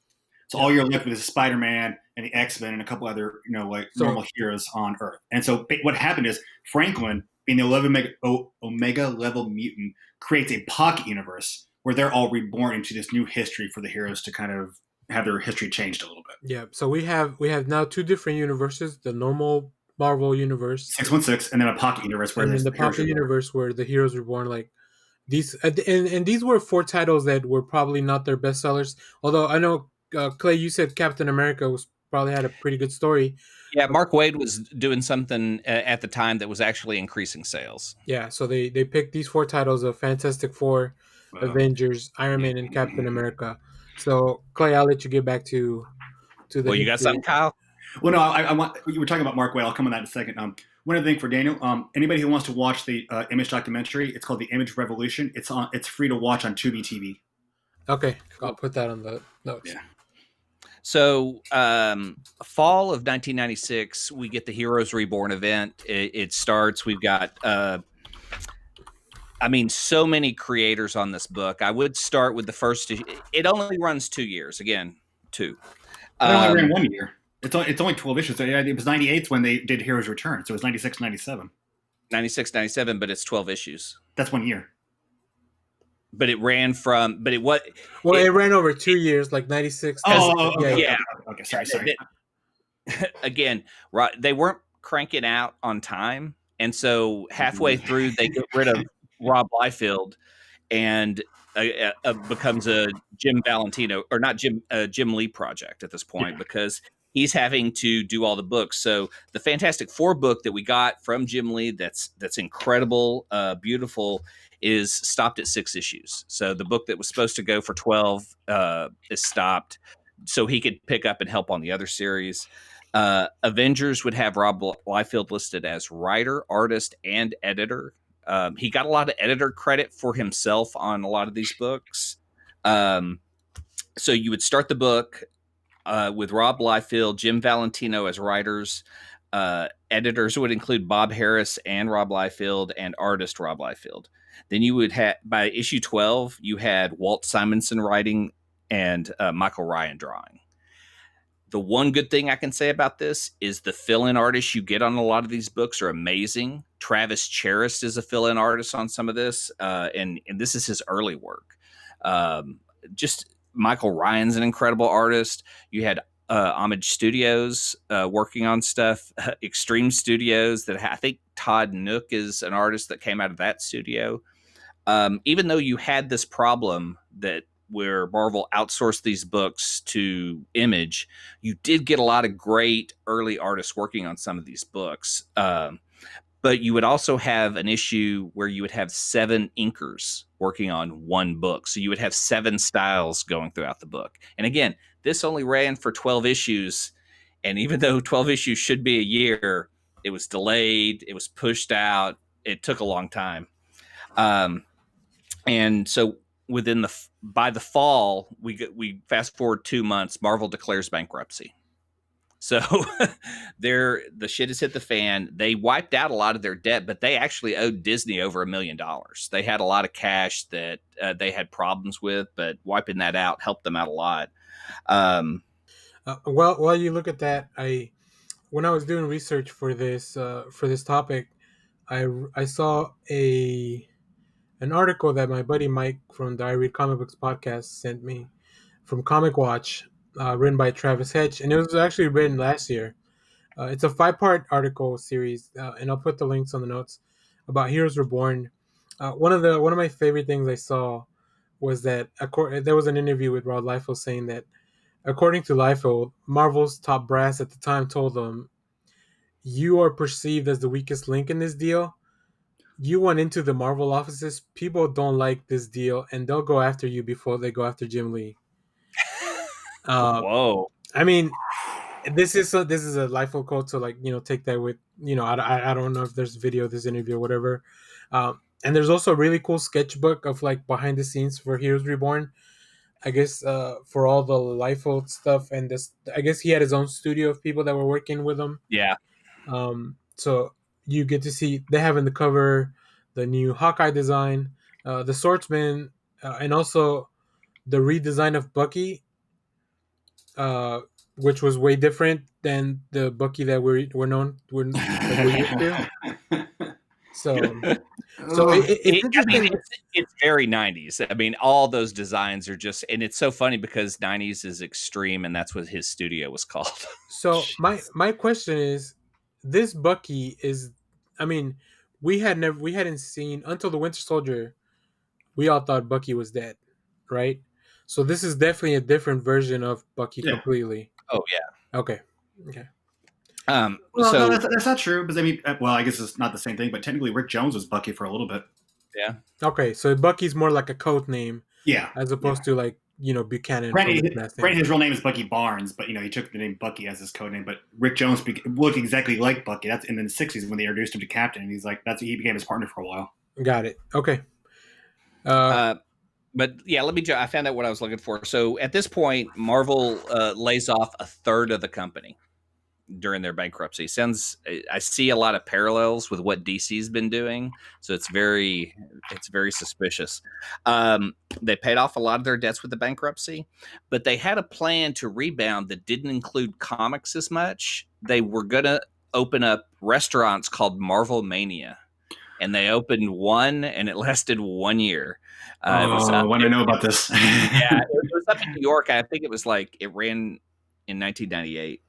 So all you're left with is Spider-Man and the X-Men and a couple other normal heroes on Earth. And so what happened is Franklin, being the Omega level mutant, creates a pocket universe where they're all reborn into this new history for the heroes to kind of have their history changed a little bit. Yeah. So we have now 2 different universes: the normal Marvel universe, 616, and then a pocket universe where the pocket universe where the heroes were born. Like these, and these were 4 titles that were probably not their best sellers. Although I know Clay, you said Captain America probably had a pretty good story. Yeah, Mark Waid was doing something at the time that was actually increasing sales. Yeah, so they picked these 4 titles of Fantastic Four, Avengers, Iron Man, and Captain America. So Clay, I'll let you get back to the. Well, you got something, Kyle? Well, no, I want. You were talking about Mark Waid. I'll come on that in a second. One other thing for Daniel. Anybody who wants to watch the Image documentary, it's called The Image Revolution. It's free to watch on Tubi TV. Okay, I'll put that on the notes. Yeah. So, fall of 1996, we get the Heroes Reborn event. It starts. We've got I mean, so many creators on this book. I would start with the first issue. It only runs 2 years. Again, 2. It only ran 1 year. It's only 12 issues. It was 98 when they did Heroes Return, so it was 96, 97. 96, 97, but it's 12 issues. That's 1 year. But it ran from, but it was. Well, it ran over 2 years, like 96. Okay, sorry. Again, right, they weren't cranking out on time, and so halfway through they get rid of Rob Liefeld, and becomes a Jim Valentino, or not Jim Lee project at this point, because he's having to do all the books. So the Fantastic Four book that we got from Jim Lee, that's incredible, beautiful, is stopped at 6 issues. So the book that was supposed to go for 12 is stopped, so he could pick up and help on the other series. Avengers would have Rob Liefeld listed as writer, artist, and editor. He got a lot of editor credit for himself on a lot of these books. So you would start the book with Rob Liefeld, Jim Valentino as writers. Editors would include Bob Harris and Rob Liefeld, and artist Rob Liefeld. Then you would have, by issue 12, you had Walt Simonson writing and Michael Ryan drawing. The one good thing I can say about this is the fill-in artists you get on a lot of these books are amazing. Travis Charest is a fill-in artist on some of this, and this is his early work. Just Michael Ryan's an incredible artist. You had Homage Studios working on stuff, Extreme Studios, that I think Todd Nook is an artist that came out of that studio. Even though you had this problem that where Marvel outsourced these books to Image, you did get a lot of great early artists working on some of these books. But you would also have an issue where you would have 7 inkers working on one book. So you would have 7 styles going throughout the book. And again, this only ran for 12 issues. And even though 12 issues should be a year, it was delayed, it was pushed out, it took a long time. And so by the fall, we fast forward 2 months, Marvel declares bankruptcy. So the shit has hit the fan. They wiped out a lot of their debt, but they actually owed Disney over $1 million. They had a lot of cash that they had problems with, but wiping that out helped them out a lot. Well, while you look at that, when I was doing research for this topic, I saw an article that my buddy Mike from the I Read Comic Books podcast sent me from Comic Watch, written by Travis Hedge, and it was actually written last year. It's a 5-part article series, and I'll put the links on the notes, about Heroes Reborn. One of my favorite things I saw was that there was an interview with Rob Liefeld saying that, according to Liefeld, Marvel's top brass at the time told them, "You are perceived as the weakest link in this deal. You went into the Marvel offices. People don't like this deal, and they'll go after you before they go after Jim Lee." Whoa! I mean, this is a Liefeld quote, so take that with I don't know if there's video of this interview or whatever. And there's also a really cool sketchbook of behind the scenes for Heroes Reborn. I guess for all the Liefeld stuff, and this, I guess he had his own studio of people that were working with him. Yeah. So you get to see, they have in the cover the new Hawkeye design, the Swordsman, and also the redesign of Bucky, which was way different than the Bucky that we're used to. So it's interesting. It's very 90s. I mean, all those designs are just, and it's so funny because 90s is extreme, and that's what his studio was called. So my question is, this Bucky is, I mean, we hadn't seen until the Winter Soldier. We all thought Bucky was dead, right? So this is definitely a different version of Bucky completely. Oh yeah. Okay. Well, no, that's not true, because I mean, well, I guess it's not the same thing, but technically Rick Jones was Bucky for a little bit. Yeah. Okay, so Bucky's more like a code name. Yeah. As opposed to Buchanan. Granted, his real name is Bucky Barnes, but he took the name Bucky as his code name. But Rick Jones looked exactly like Bucky. That's in the 60s when they introduced him to Captain, and he became his partner for a while. Got it. Okay. But yeah, I found out what I was looking for. So at this point, Marvel lays off a third of the company. during their bankruptcy. I see a lot of parallels with what DC's been doing, so it's very suspicious. They paid off a lot of their debts with the bankruptcy, but they had a plan to rebound that didn't include comics as much. They were gonna open up restaurants called Marvel Mania, and they opened one, and it lasted 1 year. I know about this. Yeah, it was up in New York. I think it ran in 1998.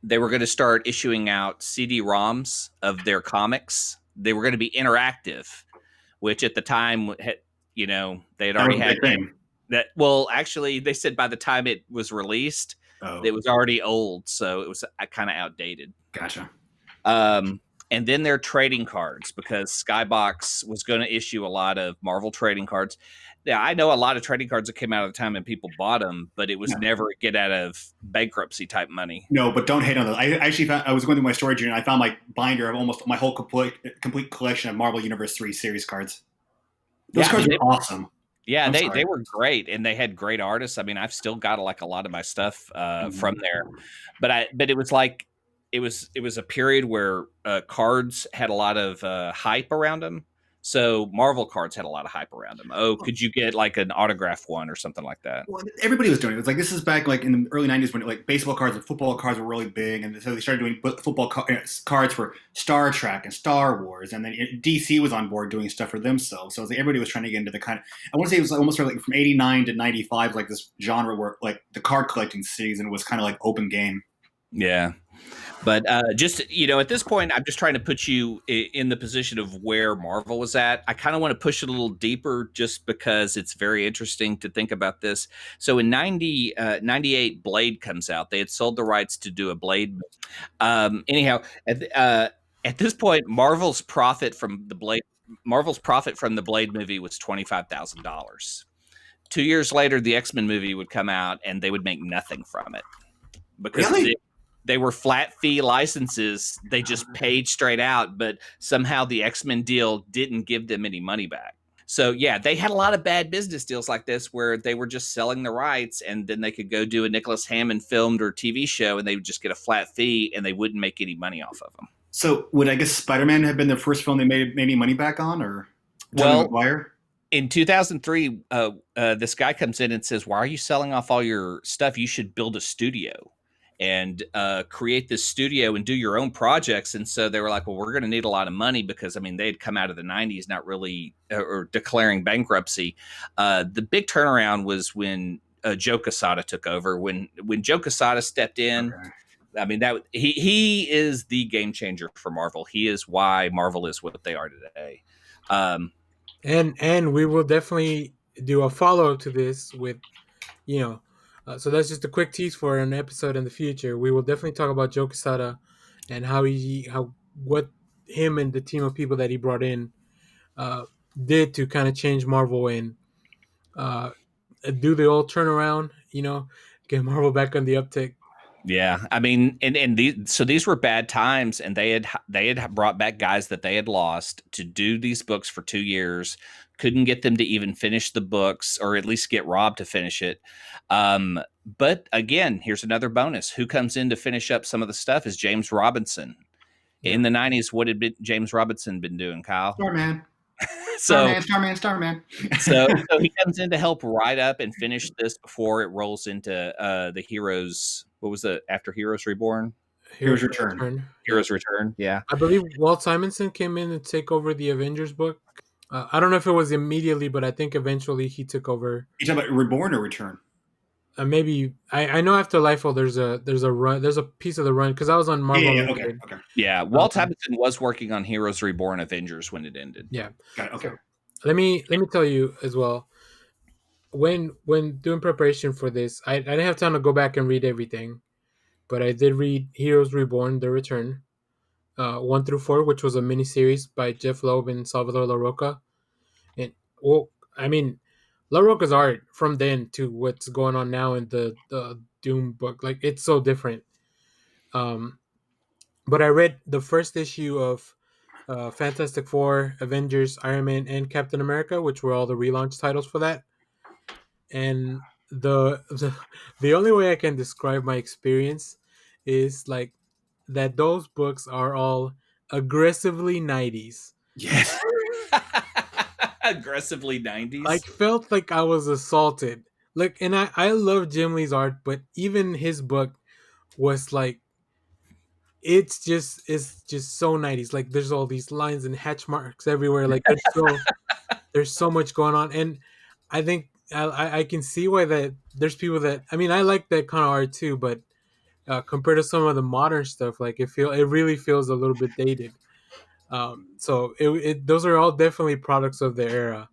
They were going to start issuing out CD-ROMs of their comics. They were going to be interactive, which at the time, they had already had that. Well, actually, they said by the time it was released, it was already old, so it was kind of outdated. Gotcha. And then their trading cards, because Skybox was going to issue a lot of Marvel trading cards. Yeah, I know a lot of trading cards that came out at the time and people bought them, but it was never a get out of bankruptcy type money. No, but don't hate on those. I actually I was going through my storage unit and I found my binder of almost my whole complete collection of Marvel Universe 3 series cards. Those cards were awesome. Yeah, they were great, and they had great artists. I mean, I've still got a lot of my stuff from there, but it was like it was a period where cards had a lot of hype around them. So Marvel cards had a lot of hype around them. Oh, could you get like an autographed one or something like that? Well, everybody was doing it. It was like, this is back like in the early 90s when like baseball cards and football cards were really big. And so they started doing football cards for Star Trek and Star Wars. And then DC was on board doing stuff for themselves. So it was like everybody was trying to get into the kind of, I want to say it was almost like from 89 to 95, like this genre where like the card collecting season was kind of like open game. Yeah. But just, at this point, I'm just trying to put you in the position of where Marvel was at. I kind of want to push it a little deeper just because it's very interesting to think about this. So in 98, Blade comes out. They had sold the rights to do a Blade. Anyhow, at this point, Marvel's profit from the Blade movie was $25,000. 2 years later, the X-Men movie would come out and they would make nothing from it. Because they were flat fee licenses. They just paid straight out, but somehow the X-Men deal didn't give them any money back. So yeah, they had a lot of bad business deals like this where they were just selling the rights and then they could go do a Nicholas Hammond filmed or TV show and they would just get a flat fee and they wouldn't make any money off of them. So would I guess Spider-Man have been their first film they made any money back on, or Tobey Maguire? In 2003, this guy comes in and says, "Why are you selling off all your stuff? You should build a studio and create this studio and do your own projects." And so they were like, well, we're going to need a lot of money because, I mean, they'd come out of the 90s not really or declaring bankruptcy. The big turnaround was when Joe Quesada took over. When Joe Quesada stepped in, I mean, that he is the game changer for Marvel. He is why Marvel is what they are today. And we will definitely do a follow-up to this with, so that's just a quick tease for an episode in the future. We will definitely talk about Joe Quesada and what him and the team of people that he brought in did to kind of change Marvel and do the old turnaround, get Marvel back on the uptick. Yeah, I mean, and these were bad times, and they had brought back guys that they had lost to do these books for 2 years. Couldn't get them to even finish the books, or at least get Rob to finish it. But again, here's another bonus: who comes in to finish up some of the stuff is James Robinson. Yeah. In the 90s, what had James Robinson been doing, Kyle? Starman. Starman. So he comes in to help write up and finish this before it rolls into the Heroes. What was it after Heroes Reborn? Heroes Return. Heroes Return. Yeah, I believe Walt Simonson came in to take over the Avengers book. I don't know if it was immediately, but I think eventually he took over. You talking about Reborn or Return? Maybe I know after Lifefall there's a piece of the run because I was on Marvel. Yeah, okay. Yeah, Walt Simonson was working on Heroes Reborn Avengers when it ended. Yeah. Got it. Okay. So, let me tell you as well. When doing preparation for this, I didn't have time to go back and read everything, but I did read Heroes Reborn: The Return, 1 through 4, which was a miniseries by Jeff Loeb and Salvador Larroca. And I mean, Larroca's art from then to what's going on now in the Doom book, like it's so different. But I read the first issue of Fantastic Four, Avengers, Iron Man, and Captain America, which were all the relaunch titles for that. And the only way I can describe my experience is like that those books are all aggressively 90s. Yes. Aggressively 90s. Like felt like I was assaulted. Like, and I love Jim Lee's art, but even his book was like, it's just so 90s. Like there's all these lines and hatch marks everywhere. Like there's so much going on, and I think I can see why that there's people that, I mean, I like that kind of art too, but compared to some of the modern stuff, like it really feels a little bit dated. So those are all definitely products of the era.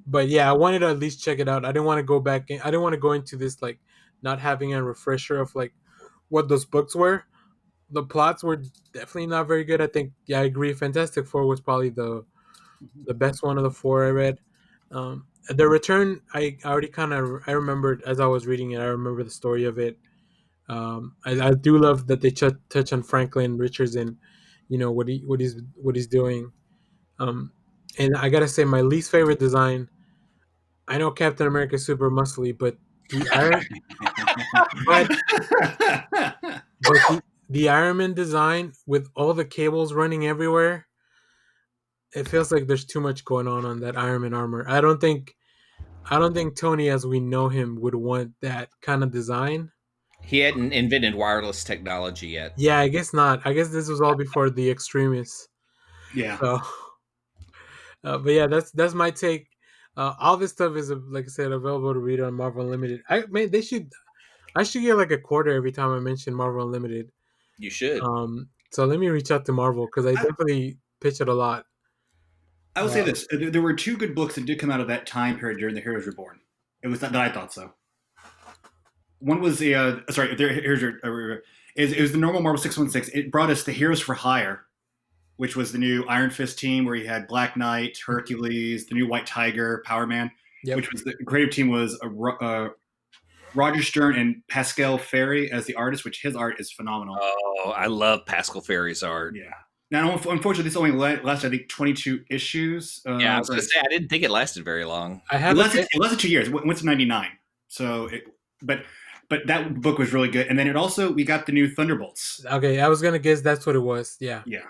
But yeah, I wanted to at least check it out. I didn't want to go back in. I didn't want to go into this like not having a refresher of like what those books were. The plots were definitely not very good. I think, yeah, I agree. Fantastic Four was probably the best one of the four I read. The Return, I already kind of I remembered as I was reading it. I remember the story of it. I do love that they touch on Franklin Richards and what he's doing. Um, and I gotta say, my least favorite design. I know Captain America is super muscly, but the Iron, but the Iron Man design with all the cables running everywhere, it feels like there's too much going on that Iron Man armor. I don't think Tony, as we know him, would want that kind of design. He hadn't invented wireless technology yet. Yeah, I guess not. I guess this was all before the extremists. Yeah. So, but yeah, that's my take. All this stuff is, like I said, available to read on Marvel Unlimited. I should get like a quarter every time I mention Marvel Unlimited. You should. So let me reach out to Marvel because I definitely pitch it a lot. I will say this: there were two good books that did come out of that time period during the Heroes Reborn. It was that I thought so. One was the it was the normal Marvel 616. It brought us the Heroes for Hire, which was the new Iron Fist team where you had Black Knight, Hercules, the new White Tiger, Power Man. Yep. Which was the creative team was Roger Stern and Pascal Ferry as the artist, which his art is phenomenal. Oh, I love Pascal Ferry's art. Yeah. Now, unfortunately, this only lasted, I think, 22 issues. Yeah, I was going to say, I didn't think it lasted very long. It lasted 2 years. It went to 99. So, but that book was really good. And then we got the new Thunderbolts. Okay, I was going to guess that's what it was. Yeah. Yeah.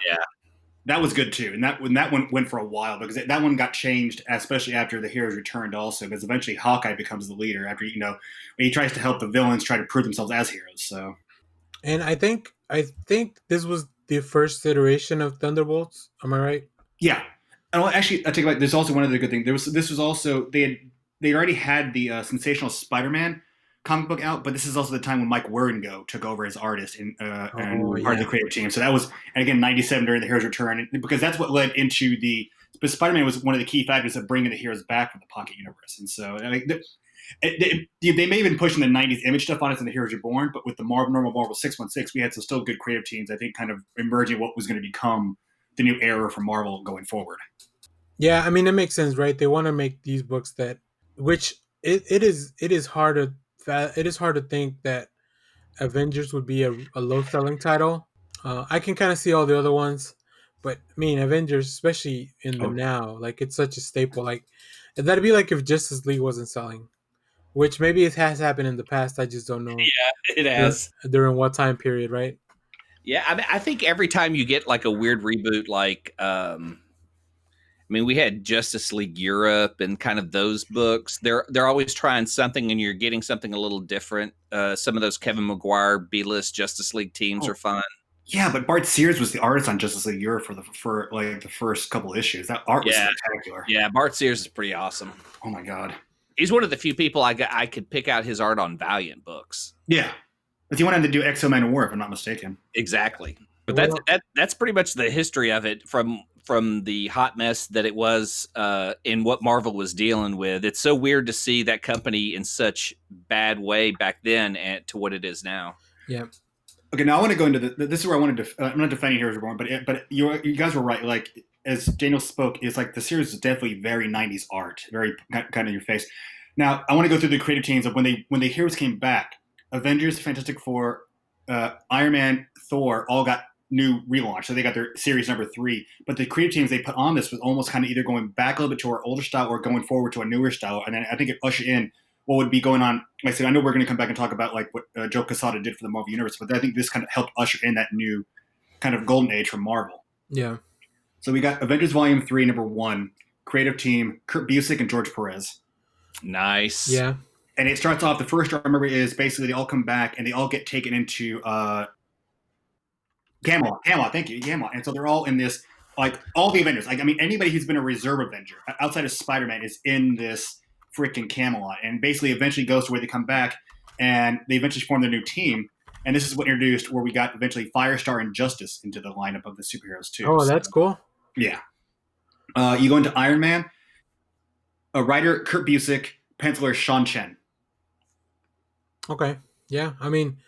That was good too. And that one went for a while because that one got changed, especially after the heroes returned also, because eventually Hawkeye becomes the leader after, when he tries to help the villains try to prove themselves as heroes. So, and I think this was the first iteration of Thunderbolts. Am I right? Yeah. And actually, I take it back. There's also one other good thing. This was also they already had the Sensational Spider-Man comic book out, but this is also the time when Mike Wieringo took over as artist and part of the creative team. So that was, and again, 97 during the Heroes Return, because that's what led into but Spider-Man was one of the key factors of bringing the heroes back from the Pocket Universe. And so they may have been pushing the 90s image stuff on us in the Heroes Reborn, but with the normal Marvel 616, we had some still good creative teams, I think, kind of emerging what was going to become the new era for Marvel going forward. Yeah, I mean, it makes sense, right? They want to make these books which it is hard to think that Avengers would be a low selling title. I can kind of see all the other ones, but I mean, Avengers, especially in the now, like it's such a staple. Like that'd be like if Justice League wasn't selling, which maybe it has happened in the past. I just don't know. Yeah, it has. During what time period, right? Yeah, I mean, I think every time you get like a weird reboot, like we had Justice League Europe and kind of those books. They're always trying something, and you're getting something a little different. Some of those Kevin Maguire B-list Justice League teams are fun. Yeah, but Bart Sears was the artist on Justice League Europe for like the first couple issues. That art was spectacular. Yeah, Bart Sears is pretty awesome. Oh my god, he's one of the few people I could pick out his art on Valiant books. Yeah, but he wanted to do X-O Man of War, if I'm not mistaken. Exactly. But that's pretty much the history of it from the hot mess that it was in what Marvel was dealing with. It's so weird to see that company in such bad way back then and to what it is now. Yeah. Okay, now I want to go into this is where I wanted to. I'm not defending Heroes Reborn, but you guys were right. Like as Daniel spoke, it's like the series is definitely very 90s art, very kind of in your face. Now I want to go through the creative teams of when the heroes came back. Avengers, Fantastic Four, Iron Man, Thor all got new relaunch, so they got their series number 3. But the creative teams they put on this was almost kind of either going back a little bit to our older style or going forward to a newer style. And then I think it ushered in what would be going on. Like I said, I know we're going to come back and talk about like what Joe Quesada did for the Marvel Universe, but I think this kind of helped usher in that new kind of golden age for Marvel. Yeah. So we got Avengers Volume 3, number 1, creative team, Kurt Busiek and George Perez. Nice. Yeah. And it starts off, the first I remember is basically they all come back and they all get taken into Camelot, thank you, Camelot. And so they're all in this, like all the Avengers. Like, I mean, anybody who's been a reserve Avenger outside of Spider-Man is in this freaking Camelot. And basically eventually goes to where they come back and they eventually form their new team. And this is what introduced where we got eventually Firestar and Justice into the lineup of the superheroes too. Oh, that's cool. Yeah. You go into Iron Man, a writer, Kurt Busiek, penciler, Sean Chen. Okay. Yeah. I mean,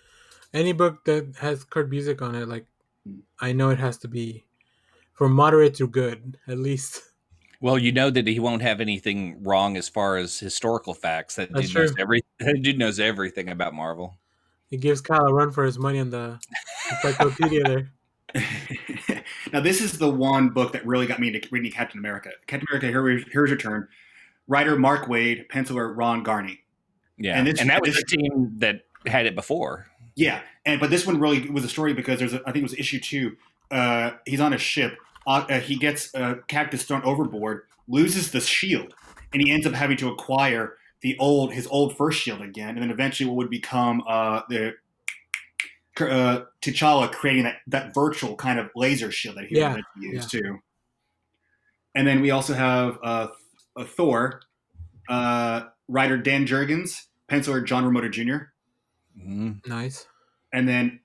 any book that has Kurt Busiek on it, like, I know it has to be from moderate to good, at least. Well, you know that he won't have anything wrong as far as historical facts. That dude knows everything about Marvel. He gives Kyle a run for his money on the encyclopedia there. Now, this is the one book that really got me into reading Captain America. Captain America, Heroes Return. Writer, Mark Waid. Penciler, Ron Garney. Yeah, and that was the team that had it before. Yeah, but this one really was a story because I think it was issue 2. He's on a ship. He gets Cactus thrown overboard, loses the shield, and he ends up having to acquire his old first shield again, and then eventually what would become the T'Challa creating that virtual kind of laser shield that he would eventually use too. And then we also have a Thor, writer Dan Jurgens, penciler John Romita Jr. Mm-hmm. Nice. And then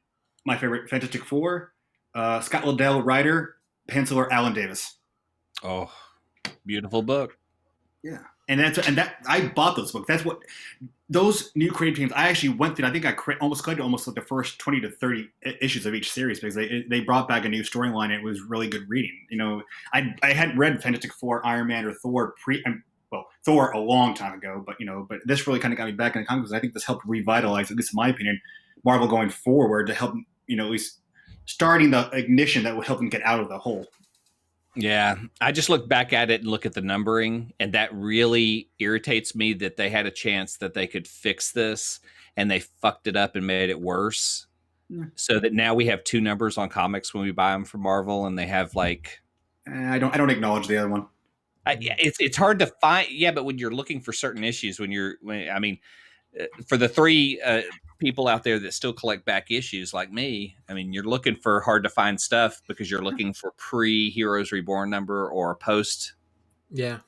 my favorite, Fantastic Four, Scott Liddell, writer, penciler Alan Davis. Oh, beautiful book. Yeah, and that I bought those books. That's what those new creative teams. I actually went through. I think I almost collected like the first 20 to 30 issues of each series because they brought back a new storyline. And it was really good reading. You know, I hadn't read Fantastic Four, Iron Man, or Thor Thor a long time ago, but this really kind of got me back in the comics. I think this helped revitalize, at least in my opinion, Marvel going forward to help at least starting the ignition that will help them get out of the hole. Yeah, I just look back at it and look at the numbering, and that really irritates me that they had a chance that they could fix this, and they fucked it up and made it worse. Yeah. So that now we have 2 numbers on comics when we buy them from Marvel, and they have like I don't acknowledge the other one. It's hard to find. Yeah, but when you're looking for certain issues, for the 3 people out there that still collect back issues like me, I mean, you're looking for hard to find stuff because you're looking for pre-Heroes Reborn number or post. Yeah.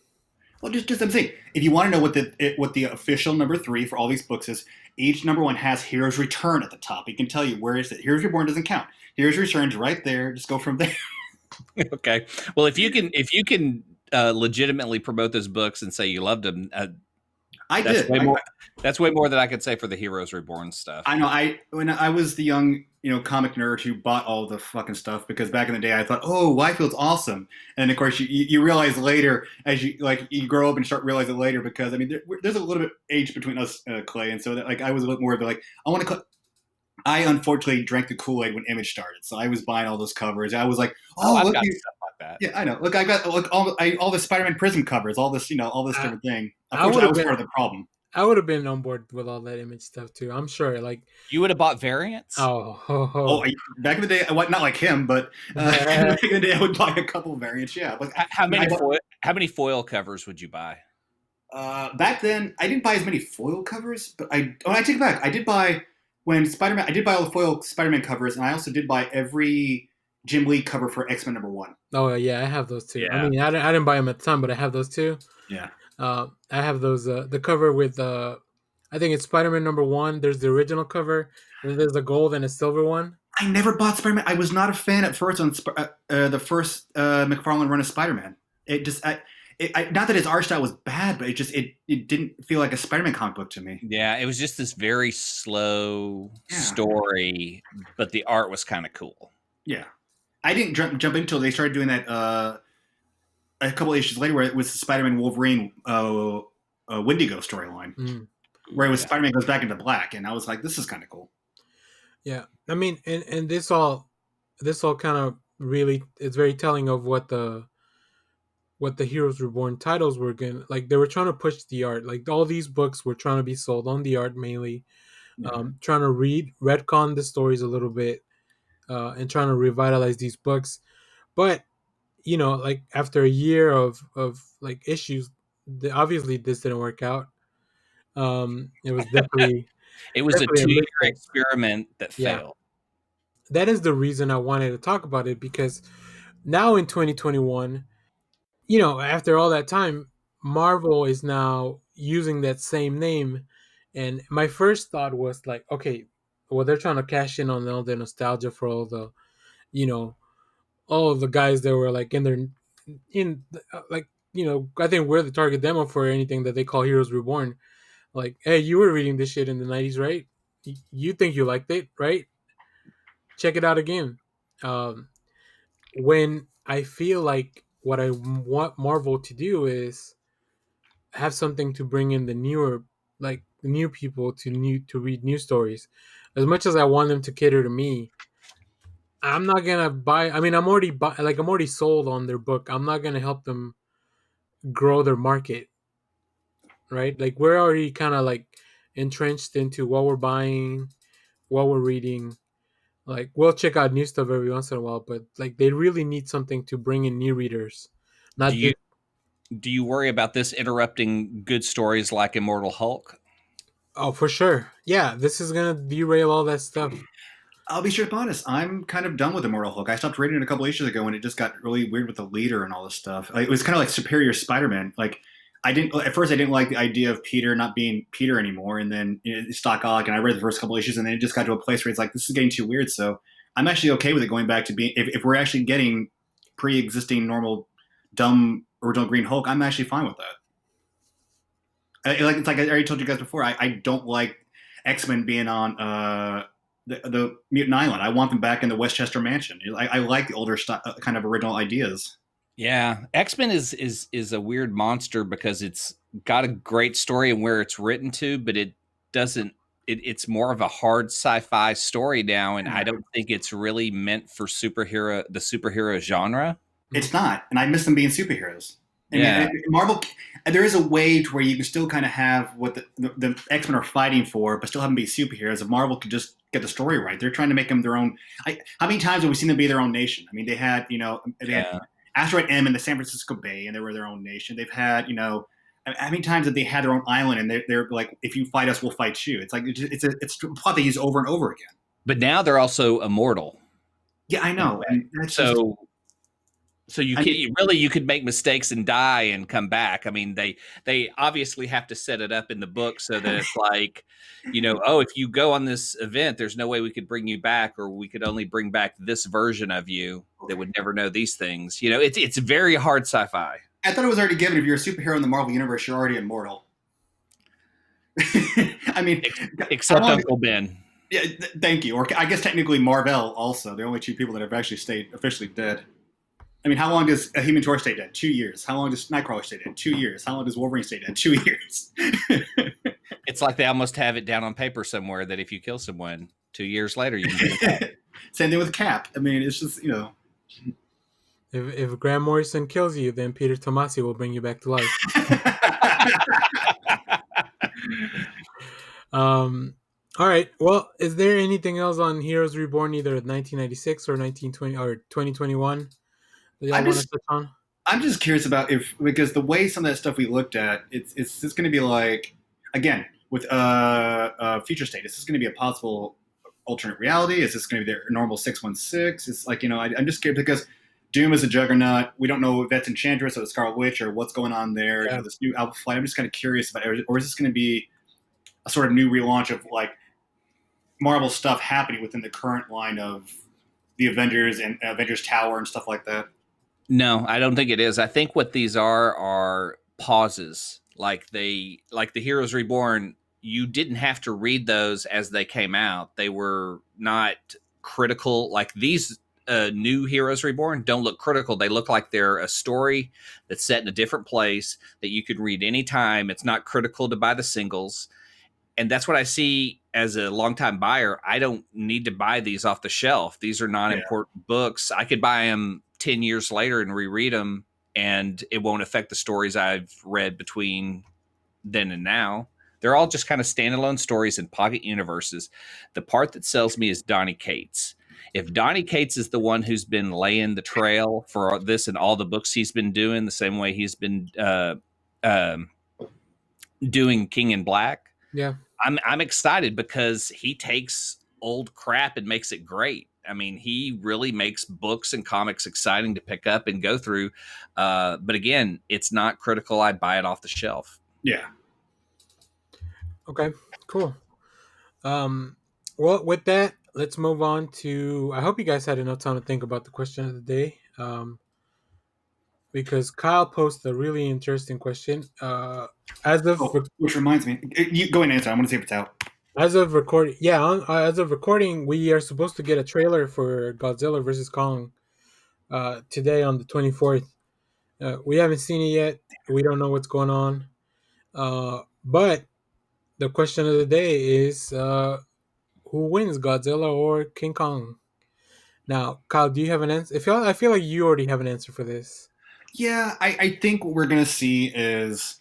Well, just I'm saying, if you want to know what the official number 3 for all these books is, each number 1 has Heroes Return at the top. It can tell you where is it. Heroes Reborn doesn't count. Heroes Return's right there. Just go from there. Okay. Well, if you can legitimately promote those books and say you loved them, that's way more than I could say for the Heroes Reborn stuff. I know. When I was the young, comic nerd who bought all the fucking stuff because back in the day I thought, oh, Liefield's awesome, and of course you realize later as you grow up and start realizing later because I mean there's a little bit age between us, Clay, and so that I was a little more of like I want to. I unfortunately drank the Kool-Aid when Image started, so I was buying all those covers. I was like, I've got stuff like that. Yeah, I know. Look, I got all the Spider-Man Prism covers, all this different thing. I was part of the problem. I would have been on board with all that Image stuff too. I'm sure. Like you would have bought variants. Oh, back in the day, not like him, but back in the day, I would buy a couple of variants. Yeah. But how many foil covers would you buy? Back then, I didn't buy as many foil covers, but I take it back. I did buy when Spider-Man. I did buy all the foil Spider-Man covers, and I also did buy every Jim Lee cover for X-Men #1. Oh yeah, I have those too. Yeah. I mean, I didn't buy them at the time, but I have those too. Yeah. I have those. The cover with I think it's Spider-Man #1. There's the original cover, and then there's a gold and a silver one. I never bought Spider-Man. I was not a fan at first on the first McFarlane run of Spider-Man. It just, not that his art style was bad, but it didn't feel like a Spider-Man comic book to me. Yeah, it was just this very slow story, but the art was kind of cool. Yeah, I didn't jump in until they started doing that a couple issues later, where it was the Spider-Man Wolverine Wendigo storyline, where it was Spider-Man goes back into black, and I was like, this is kind of cool. Yeah, I mean, and this all kind of really, it's very telling of what the what the Heroes Reborn titles were going to, like, they were trying to push the art. Like, all these books were trying to be sold on the art mainly, trying to retcon the stories a little bit, and trying to revitalize these books. But, like, after a year of like issues, obviously this didn't work out. It was definitely It was a definitely a 2-year mistake. experiment that Yeah. failed. That is the reason I wanted to talk about it, because now in 2021, after all that time, Marvel is now using that same name. And my first thought was like, okay, well, they're trying to cash in on all the nostalgia for all the, you know, all of the guys that were like in their, like, I think we're the target demo for anything that they call Heroes Reborn. Like, hey, you were reading this shit in the 90s, right? You think you liked it, right? Check it out again. When I feel like what I want Marvel to do is have something to bring in the newer, like the new people to read new stories. As much as I want them to cater to me, I'm not gonna buy. I mean, I'm already sold on their book. I'm not gonna help them grow their market, right? Like, we're already kind of like entrenched into what we're buying, what we're reading. Like, we'll check out new stuff every once in a while, but like they really need something to bring in new readers. Do Not you just do you worry about this interrupting good stories like Immortal Hulk? Oh, for sure. Yeah, this is gonna derail all that stuff. I'll be straight honest. I'm kind of done with Immortal Hulk. I stopped reading it a couple issues ago when it just got really weird with the leader and all this stuff. Like, it was kind of like Superior Spider-Man. Like, I didn't like the idea of Peter not being Peter anymore, and then Stock Ock, and I read the first couple issues, and then it just got to a place where it's like, this is getting too weird. So I'm actually okay with it going back to being, if we're actually getting pre-existing normal dumb original Green Hulk, I'm actually fine with that. It's like I already told you guys before. I don't like X-Men being on the Mutant Island. I want them back in the Westchester Mansion. I like the older kind of original ideas. Yeah, X-Men is a weird monster because it's got a great story and where it's written to, but it doesn't. It's more of a hard sci-fi story now, and I don't think it's really meant for the superhero genre. It's not, and I miss them being superheroes. Yeah. I mean, Marvel. There is a way to where you can still kind of have what the X-Men are fighting for, but still have them be superheroes. If Marvel could just get the story right, they're trying to make them their own. How many times have we seen them be their own nation? I mean, they had had Asteroid M in the San Francisco Bay, and they were their own nation. They've had how many times have they had their own island, and they're like, if you fight us, we'll fight you. It's like it's a plot they use over and over again. But now they're also immortal. Yeah, I know, and that's so. So you could make mistakes and die and come back. I mean, they obviously have to set it up in the book so that it's like, oh, if you go on this event, there's no way we could bring you back, or we could only bring back this version of you that would never know these things. It's very hard sci-fi. I thought it was already given. If you're a superhero in the Marvel universe, you're already immortal. I mean, except Uncle Ben. Yeah, thank you. Or I guess technically Marvel also. They're only two people that have actually stayed officially dead. I mean, how long does a Human Torch stay dead? 2 years. How long does Nightcrawler stay dead? 2 years. How long does Wolverine stay dead? 2 years. It's like they almost have it down on paper somewhere that if you kill someone 2 years later, you can get it back. Same thing with Cap. I mean, it's just, If Grant Morrison kills you, then Peter Tomasi will bring you back to life. All right. Well, is there anything else on Heroes Reborn, either 1996 or 1920 or 2021? I'm just curious about because the way some of that stuff we looked at, it's just going to be like, again, with Future State, is this going to be a possible alternate reality? Is this going to be their normal 616? It's like, I'm just scared because Doom is a juggernaut. We don't know if that's Enchantress or the Scarlet Witch or what's going on there. Yeah. This new Alpha Flight. I'm just kind of curious about it. Or is this going to be a sort of new relaunch of like Marvel stuff happening within the current line of the Avengers and Avengers Tower and stuff like that? No, I don't think it is. I think what these are pauses. Like the Heroes Reborn, you didn't have to read those as they came out. They were not critical. Like these new Heroes Reborn don't look critical. They look like they're a story that's set in a different place that you could read anytime. It's not critical to buy the singles. And that's what I see as a longtime buyer. I don't need to buy these off the shelf. These are not important books. I could buy them 10 years later and reread them and it won't affect the stories I've read between then and now. They're all just kind of standalone stories in pocket universes. The part that sells me is Donny Cates. If Donny Cates is the one who's been laying the trail for this and all the books he's been doing, the same way he's been doing King in Black, Yeah. I'm excited because he takes old crap and makes it great. I mean, he really makes books and comics exciting to pick up and go through. But again, it's not critical. I buy it off the shelf. Yeah. Okay, cool. Well, with that, let's move on to. I hope you guys had enough time to think about the question of the day, because Kyle posted a really interesting question. Which reminds me, you go and answer. I'm going to see if it's out. As of recording, as of recording, we are supposed to get a trailer for Godzilla vs Kong today on the 24th. We haven't seen it yet. We don't know what's going on. But the question of the day is, who wins, Godzilla or King Kong? Now, Kyle, do you have an answer? I feel like you already have an answer for this. Yeah, I think what we're going to see is,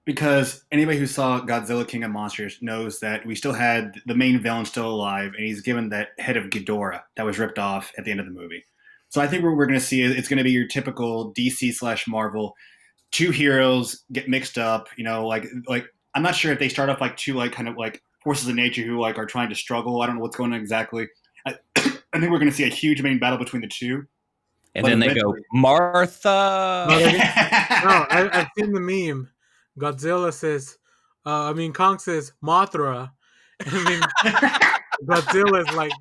because anybody who saw Godzilla King of Monsters knows that we still had the main villain still alive, and he's given that head of Ghidorah that was ripped off at the end of the movie. So I think what we're going to see is it's going to be your typical DC/Marvel. Two heroes get mixed up, like I'm not sure if they start off like two like kind of like forces of nature who like are trying to struggle. I don't know what's going on exactly. I think we're going to see a huge main battle between the two. And then they go, Martha. No, I've seen the meme. Godzilla says, Kong says Mothra. And then Godzilla's like,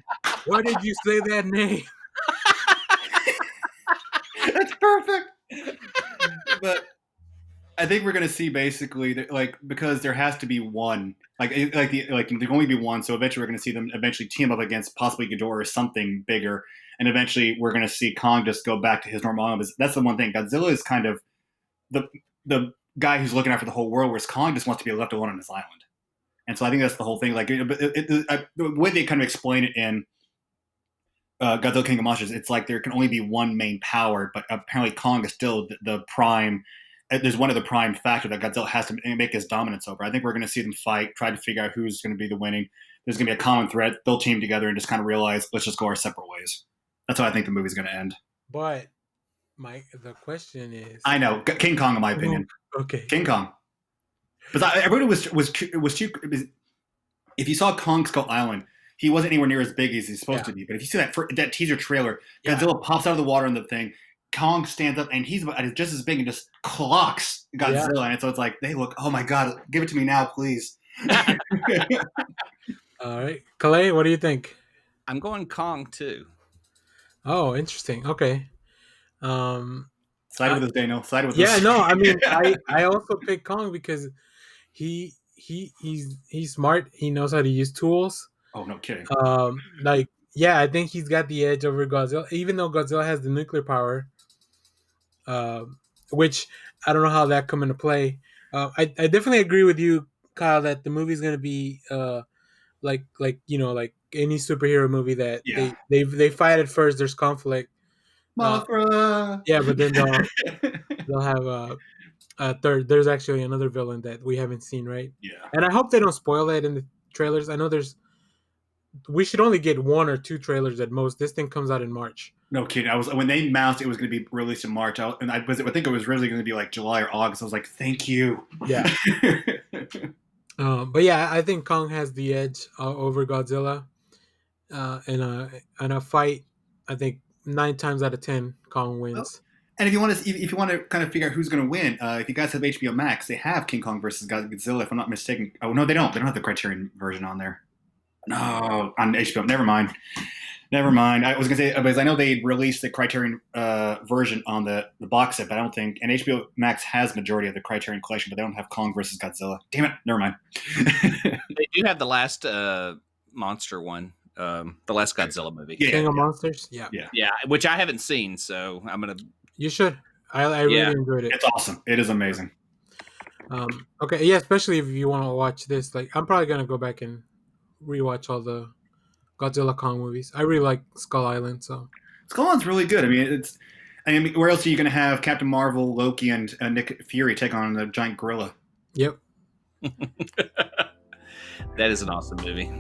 why did you say that name? That's perfect. But I think we're going to see basically that, like, because there has to be one, there can only be one. So eventually we're going to see them eventually team up against possibly Ghidorah or something bigger. And eventually we're going to see Kong just go back to his normal. That's the one thing. Godzilla is kind of the guy who's looking after the whole world, whereas Kong just wants to be left alone on his island. And so I think that's the whole thing. Like the way they kind of explain it in Godzilla King of Monsters, it's like there can only be one main power, but apparently Kong is still the prime. There's one of the prime factor that Godzilla has to make his dominance over. I think we're going to see them fight, try to figure out who's going to be the winning. There's going to be a common threat. They'll team together and just kind of realize, let's just go our separate ways. That's how I think the movie's going to end. But the question is, I know King Kong, in my opinion. Okay, King Kong. But everybody was too. If you saw Kong Skull Island, he wasn't anywhere near as big as he's supposed to be. But if you see that teaser trailer, Godzilla pops out of the water in the thing. Kong stands up and he's just as big and just clocks Godzilla. Yeah. And so it's like, they look, oh my God, give it to me now, please. All right. Calais, what do you think? I'm going Kong too. Oh, interesting. Okay. Side with us, Daniel. Side with us. Yeah, no, I mean, I also picked Kong because he's smart. He knows how to use tools. Oh, no kidding. I think he's got the edge over Godzilla, even though Godzilla has the nuclear power. Which I don't know how that come into play. I definitely agree with you, Kyle, that the movie's gonna be like any superhero movie that they fight at first. There's conflict. Mothra. But then they'll have a third. There's actually another villain that we haven't seen, right? Yeah. And I hope they don't spoil that in the trailers. I know we should only get 1 or 2 trailers at most. This thing comes out in March. No kidding. When they announced it was going to be released in March, I think it was really going to be like July or August. I was like, thank you. Yeah. But yeah, I think Kong has the edge over Godzilla. In a fight, I think 9 times out of 10, Kong wins. Well, and if you want to kind of figure out who's going to win, if you guys have HBO Max, they have King Kong versus Godzilla. If I'm not mistaken. Oh no, they don't. They don't have the Criterion version on there. No, on HBO. Never mind. I was going to say, because I know they released the Criterion version on the box set, but I don't think, and HBO Max has majority of the Criterion collection, but they don't have Kong versus Godzilla. Damn it. Never mind. They do have the last monster one, the last Godzilla movie. King of Monsters? Yeah, which I haven't seen, so I'm going to. You should. I really enjoyed it. It's awesome. It is amazing. Okay, yeah, especially if you want to watch this. Like, I'm probably going to go back and rewatch all the Godzilla Kong movies. I really like Skull Island. So Skull Island's really good. I mean, I mean, where else are you going to have Captain Marvel, Loki, and Nick Fury take on the giant gorilla? Yep. That is an awesome movie.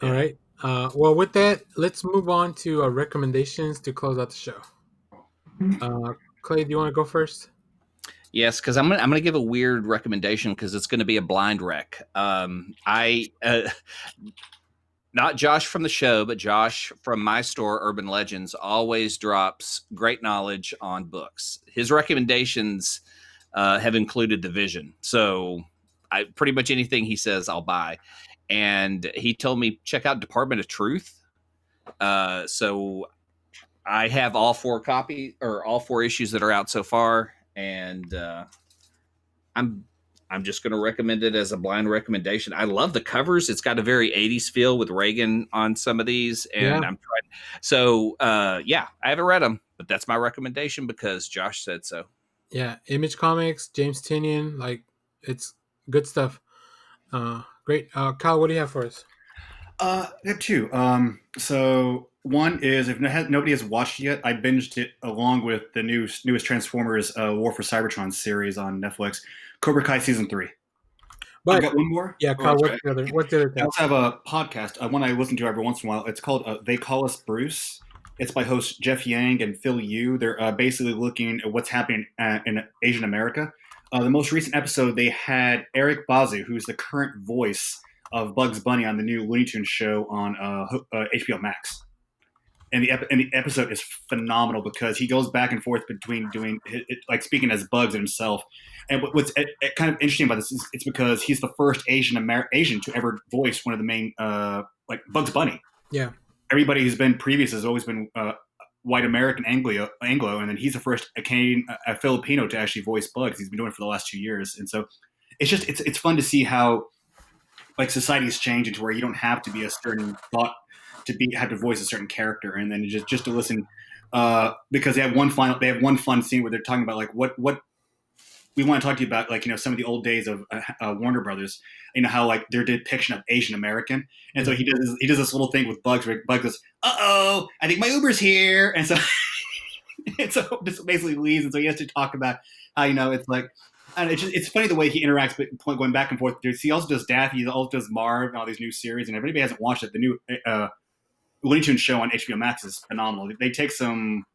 All right. Well, with that, let's move on to our recommendations to close out the show. Clay, do you want to go first? Yes, because I'm gonna give a weird recommendation because it's going to be a blind rec. Not Josh from the show, but Josh from my store, Urban Legends, always drops great knowledge on books. His recommendations have included The Vision, so I pretty much anything he says I'll buy. And he told me check out Department of Truth. So I have all 4 issues that are out so far, and I'm just going to recommend it as a blind recommendation. I love the covers. It's got a very 80s feel with Reagan on some of these, and I'm trying. So yeah, I haven't read them, but that's my recommendation because Josh said so. Yeah, Image Comics, James Tynion, like it's good stuff. Great. Kyle, what do you have for us? I have 2. So one is if nobody has watched it yet, I binged it along with the newest Transformers War for Cybertron series on Netflix, Cobra Kai season 3. But I've got one more. Yeah, Kyle. What's the other thing? I also have a podcast, one I listen to every once in a while. It's called They Call Us Bruce. It's by hosts Jeff Yang and Phil Yu. They're basically looking at what's happening in Asian America. The most recent episode, they had Eric Bazu, who's the current voice of Bugs Bunny on the new Looney Tunes show on HBO Max. And the episode is phenomenal because he goes back and forth between doing like speaking as Bugs himself. And what's kind of interesting about this is it's because he's the first Asian to ever voice one of the main like Bugs Bunny. Yeah. Everybody who's been previous has always been white American Anglo, and then he's the first Canadian, Filipino to actually voice Bugs. He's been doing it for the last 2 years, and so it's fun to see how like society's changing to where you don't have to be a certain thought to have to voice a certain character, and then just to listen because they have one fun scene where they're talking about like what we want to talk to you about, like, some of the old days of Warner Brothers, how like their depiction of Asian American, and so he does this little thing with Bugs where Bugs goes, "Uh-oh, I think my Uber's here," and so just basically leaves, and so he has to talk about how it's like. And it's funny the way he interacts, but going back and forth. He also does Daffy, he also does Marv, and all these new series. And if anybody hasn't watched it, the new Looney Tunes show on HBO Max is phenomenal. They take some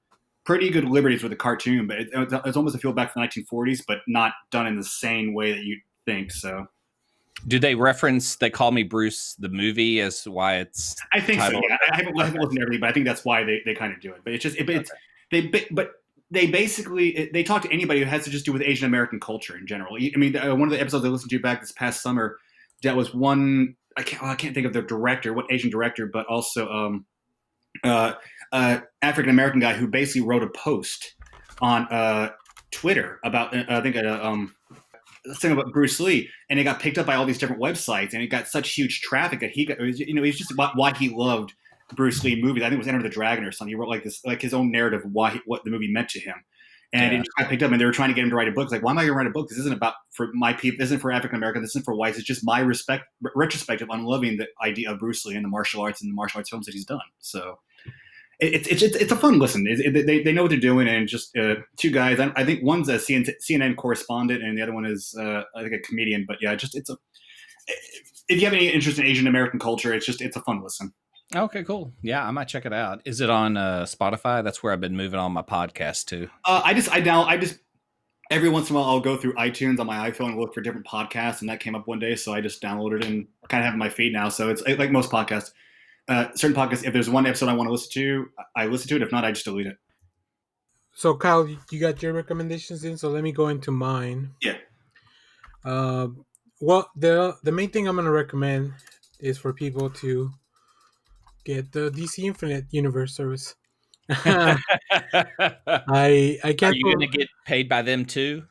pretty good liberties with the cartoon, but it's almost a feel back to the 1940s, but not done in the same way that you'd think. So, do they reference "They Call Me Bruce" the movie as why it's? I think so. Yeah. I haven't listened to everything, but I think that's why they kind of do it. But it's just they basically they talk to anybody who has to just do with Asian American culture in general. I mean, one of the episodes I listened to back this past summer, that was one I can't think of the director, what Asian director, but also African American guy who basically wrote a post on Twitter about I think thing about Bruce Lee, and it got picked up by all these different websites, and it got such huge traffic that it was just about why he loved Bruce Lee movies. I think it was Enter the Dragon or something. He wrote like this, like his own narrative of what the movie meant to him, and it just got picked up. And they were trying to get him to write a book. It's like, why am I going to write a book? This isn't about for my people. This isn't for African American. This isn't for whites. It's just my retrospective on loving the idea of Bruce Lee and the martial arts films that he's done. So it's a fun listen. They know what they're doing, and just 2 guys. I think one's a CNN correspondent, and the other one is I think a comedian. But yeah, if you have any interest in Asian American culture, it's a fun listen. Okay, cool. Yeah, I might check it out. Is it on Spotify? That's where I've been moving all my podcasts to. I just every once in a while I'll go through iTunes on my iPhone and look for different podcasts, and that came up one day, so I just downloaded it and kind of have it in my feed now. So it's like most podcasts. Certain podcasts, if there's one episode I want to listen to, I listen to it. If not, I just delete it. So Kyle, you got your recommendations in, so let me go into mine. Yeah. Well, the main thing I'm going to recommend is for people to get the DC Infinite Universe service. I can't. Are you going to get paid by them too?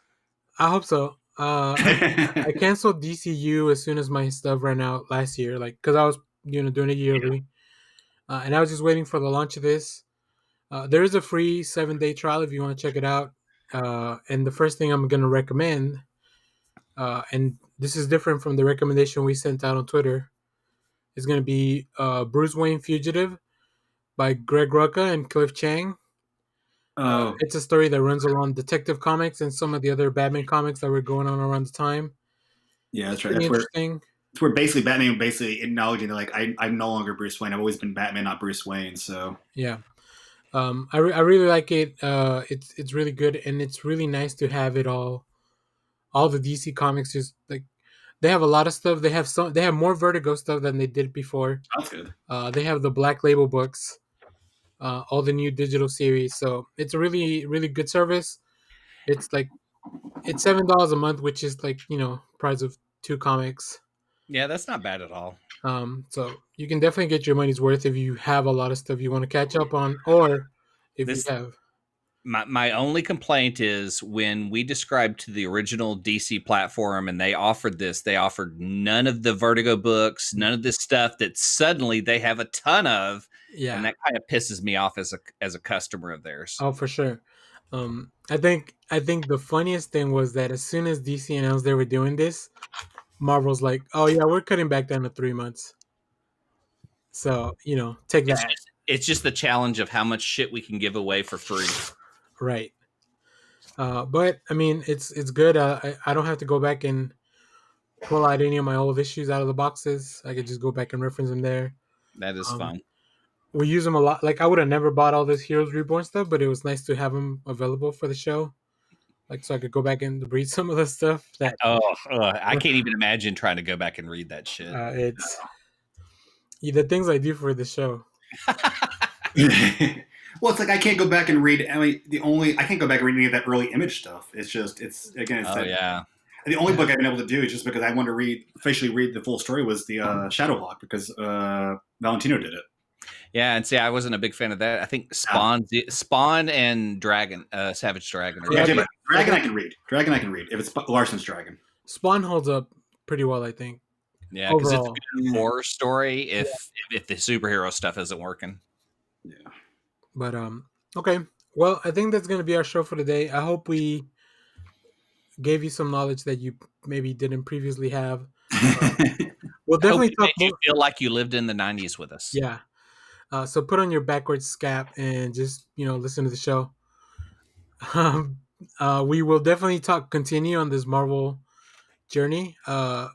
I hope so. I canceled DCU as soon as my stuff ran out last year, like because I was doing it yearly, and I was just waiting for the launch of this. There is a free 7-day trial if you want to check it out. And the first thing I'm going to recommend, and this is different from the recommendation we sent out on Twitter, is going to be Bruce Wayne Fugitive by Greg Rucka and Cliff Chang. It's a story that runs along Detective Comics and some of the other Batman comics that were going on around the time. Yeah, that's right. Pretty interesting. It's where basically Batman acknowledging that, like, I'm no longer Bruce Wayne. I've always been Batman, not Bruce Wayne. So yeah, I really like it. It's really good, and it's really nice to have it all the DC comics. Just like they have a lot of stuff. They have more Vertigo stuff than they did before. That's good. They have the Black Label books, all the new digital series. So it's a really, really good service. It's $7 a month, which is price of 2 comics. Yeah, that's not bad at all. So you can definitely get your money's worth if you have a lot of stuff you want to catch up on, or if you have. My only complaint is when we described to the original DC platform and they offered this, they offered none of the Vertigo books, none of this stuff that suddenly they have a ton of. Yeah. And that kind of pisses me off as a customer of theirs. Oh, for sure. I think the funniest thing was that as soon as DC announced they were doing this, Marvel's like, "Oh yeah, we're cutting back down to 3 months." So, take that. It's just the challenge of how much shit we can give away for free. Right. But I mean, it's good. I don't have to go back and pull out any of my old issues out of the boxes. I could just go back and reference them there. That is fun. We use them a lot. Like, I would have never bought all this Heroes Reborn stuff, but it was nice to have them available for the show. Like, so I could go back and read some of the stuff that. I can't even imagine trying to go back and read that shit. It's the things I do for the show. Well, it's like I can't go back and read. I mean, I can't go back and read any of that early Image stuff. It's the only book I've been able to do is just because I wanted to officially read the full story was the Shadowhawk because Valentino did it. Yeah, and see, I wasn't a big fan of that. I think Spawn and Dragon, Savage Dragon. Dragon I can read. Dragon I can read if it's Larson's Dragon. Spawn holds up pretty well, I think. Yeah, because it's a good horror story if the superhero stuff isn't working. Yeah. But okay. Well, I think that's going to be our show for today. I hope we gave you some knowledge that you maybe didn't previously have. We'll definitely talk more. You feel like you lived in the 90s with us. Yeah. So put on your backwards scap and just listen to the show. We will definitely continue on this Marvel journey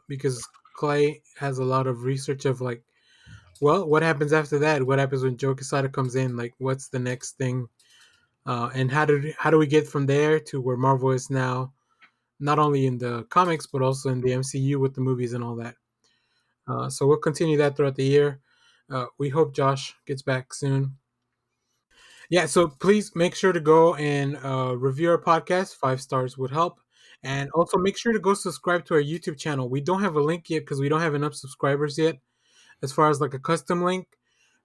because Clay has a lot of research of what happens after that? What happens when Joe Quesada comes in? Like, what's the next thing? And how do we get from there to where Marvel is now, not only in the comics but also in the MCU with the movies and all that. So we'll continue that throughout the year. We hope Josh gets back soon. Yeah, so please make sure to go and review our podcast. 5 stars would help. And also make sure to go subscribe to our YouTube channel. We don't have a link yet because we don't have enough subscribers yet as far as like a custom link.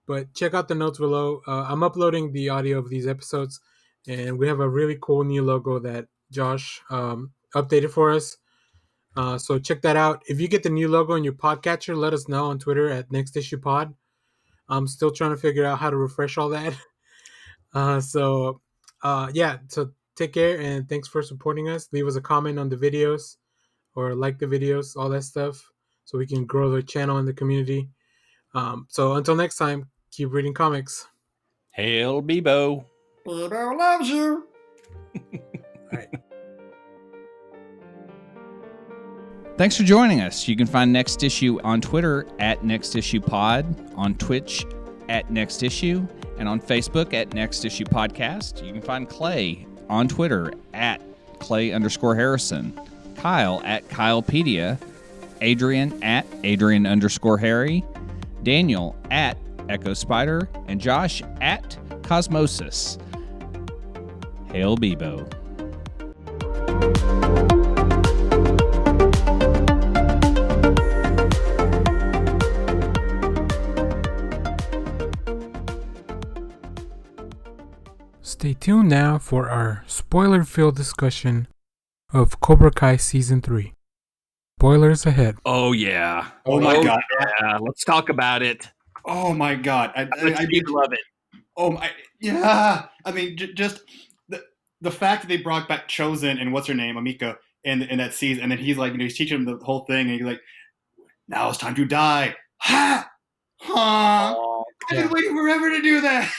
But check out the notes below. I'm uploading the audio of these episodes. And we have a really cool new logo that Josh updated for us. So check that out. If you get the new logo in your podcatcher, let us know on Twitter at NextIssuePod. I'm still trying to figure out how to refresh all that. So take care and thanks for supporting us. Leave us a comment on the videos or like the videos, all that stuff, so we can grow the channel and the community. So until next time, keep reading comics. Hail Bebo. Bebo loves you. All right. Thanks for joining us. You can find Next Issue on Twitter at NextIssuePod, on Twitch at Next Issue, and on Facebook at Next Issue Podcast. You can find Clay on Twitter at Clay_Harrison, Kyle at Kylepedia, Adrian at Adrian_Harry, Daniel at Echo Spider, and Josh at Cosmosis. Hail Bebo. Stay tuned now for our spoiler-filled discussion of Cobra Kai Season 3. Spoilers ahead. Oh, yeah. Oh, my God. Yeah. Let's talk about it. Oh, my God. I love it. Oh my, yeah. I mean, just the fact that they brought back Chosen and what's her name, Amika, in that season, and then he's like, he's teaching him the whole thing, and he's like, now it's time to die. Ha! Huh? Oh, I've been waiting forever to do that.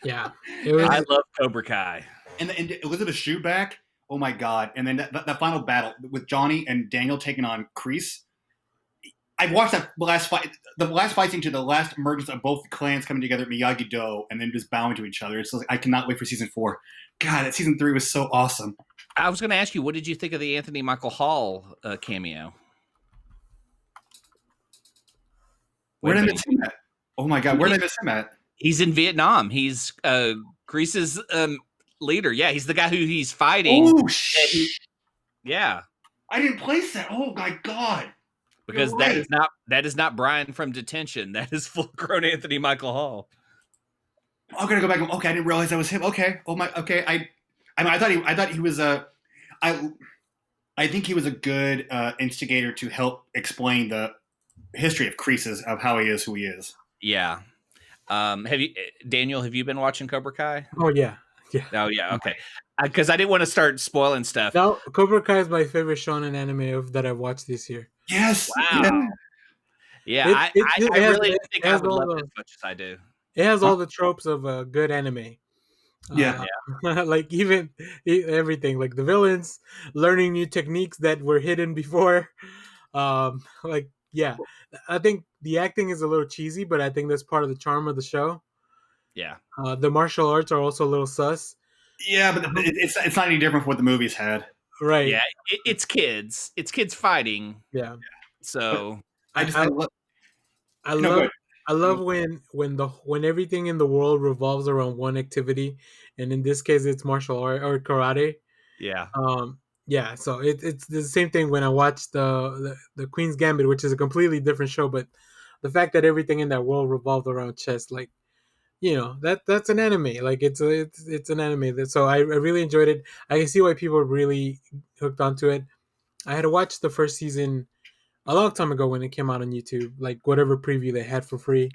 Yeah, I love Cobra Kai. And Elizabeth Shue back. Oh my god! And then that final battle with Johnny and Daniel taking on Kreese. I watched that last fight, the last fight scene to the last emergence of both clans coming together at Miyagi-Do and then just bowing to each other. It's like, I cannot wait for season 4. God, that season 3 was so awesome. I was going to ask you, what did you think of the Anthony Michael Hall cameo? Where did I miss him at? Oh my god, where did I miss him at? He's in Vietnam. He's Kreese's leader. Yeah, he's the guy who he's fighting. Oh, shit. Yeah. I didn't place that. Oh my god. Because that is not Brian from Detention. That is full-grown Anthony Michael Hall. I'm gonna go back. Okay, I didn't realize that was him. Okay. Oh my. Okay. I thought he was a. I think he was a good instigator to help explain the history of Kreese, of how he is who he is. Yeah. Daniel? Have you been watching Cobra Kai? Oh yeah. Yeah. Oh yeah. Okay. Because I didn't want to start spoiling stuff. No, Cobra Kai is my favorite shonen anime that I've watched this year. Yes. Wow. Yeah. I really think I would love it as much as I do. It has all the tropes of a good anime. Yeah. Like even everything, like the villains learning new techniques that were hidden before. Like yeah, I think the acting is a little cheesy, but I think that's part of the charm of the show. Yeah. The martial arts are also a little sus. Yeah, but it's not any different from what the movies had. Right. Yeah, it's kids. It's kids fighting. Yeah. So I love when everything in the world revolves around one activity, and in this case, it's martial art or karate. Yeah. Yeah. So it's the same thing when I watched the Queen's Gambit, which is a completely different show, but the fact that everything in that world revolved around chess, like, you know, that's an anime. Like it's an anime. So I really enjoyed it. I can see why people are really hooked onto it. I had to watch the first season a long time ago when it came out on YouTube, like whatever preview they had for free,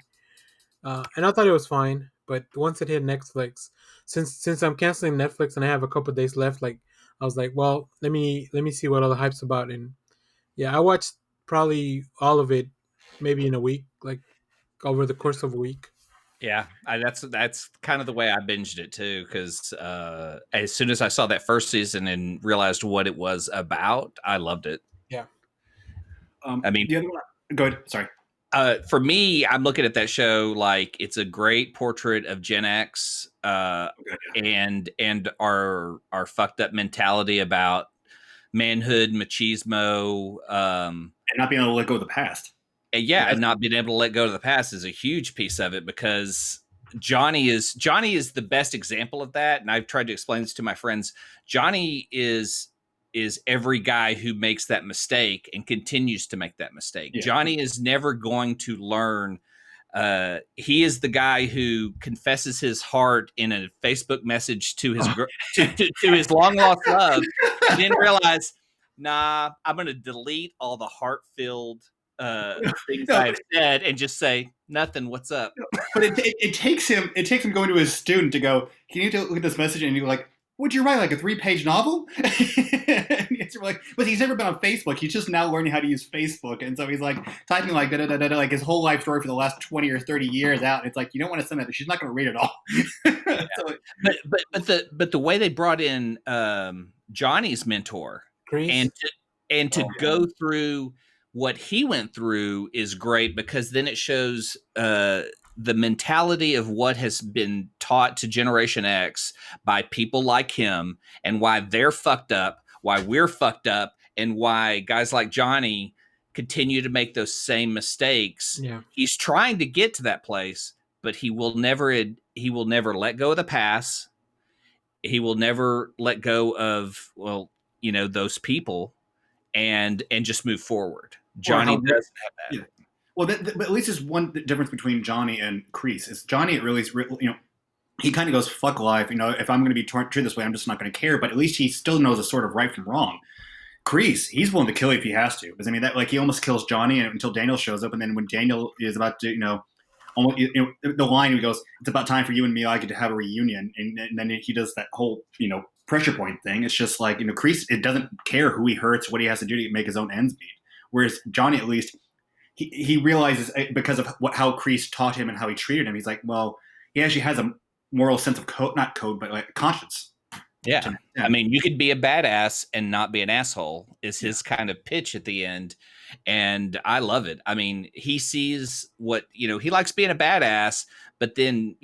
and I thought it was fine. But once it hit Netflix, since I'm canceling Netflix and I have a couple days left, like I was like, well, let me see what all the hype's about. And yeah, I watched probably all of it, maybe in a week, like over the course of a week. Yeah, that's kind of the way I binged it too. Because as soon as I saw that first season and realized what it was about, I loved it. Yeah. I mean, the other one, go ahead. Sorry. For me, I'm looking at that show like it's a great portrait of Gen X and our fucked up mentality about manhood, machismo, and not being able to let go of the past. And not being able to let go of the past is a huge piece of it, because Johnny is the best example of that. And I've tried to explain this to my friends. Johnny is every guy who makes that mistake and continues to make that mistake. Yeah. Johnny is never going to learn. He is the guy who confesses his heart in a Facebook message to his to his long lost love, and then realize, nah, I'm going to delete all the heart-filled things I've said and just say nothing. What's up? But it takes him going to his student to go, can you look at this message? And you're like, would you write like a 3-page novel? Like, but he's never been on Facebook. He's just now learning how to use Facebook, and so he's like typing like like his whole life story for the last 20 or 30 years out. And it's like, you don't want to send that. She's not going to read it all. So, but the way they brought in Johnny's mentor and to go through what he went through is great, because then it shows the mentality of what has been taught to Generation X by people like him, and why they're fucked up, why we're fucked up, and why guys like Johnny continue to make those same mistakes. Yeah. He's trying to get to that place, but he will never let go of the past. He will never let go of, those people and just move forward. Johnny doesn't have that. Yeah. Well, but at least there's one difference between Johnny and Kreese. Is Johnny, it really is, he kind of goes, fuck life. If I'm going to be treated this way, I'm just not going to care. But at least he still knows a sort of right from wrong. Kreese, he's willing to kill you if he has to. Because, that, like, he almost kills Johnny until Daniel shows up. And then when Daniel is about to, almost, the line he goes, "It's about time for you and Miyagi to have a reunion," and then he does that whole pressure point thing. It's just like Kreese, it doesn't care who he hurts, what he has to do to make his own ends meet. Whereas Johnny, at least, he realizes because of how Kreese taught him and how he treated him, he's like, well, he actually has a moral sense of not code, but like conscience. Yeah. I mean, you could be a badass and not be an asshole is his kind of pitch at the end. And I love it. I mean, he sees what, he likes being a badass, but then,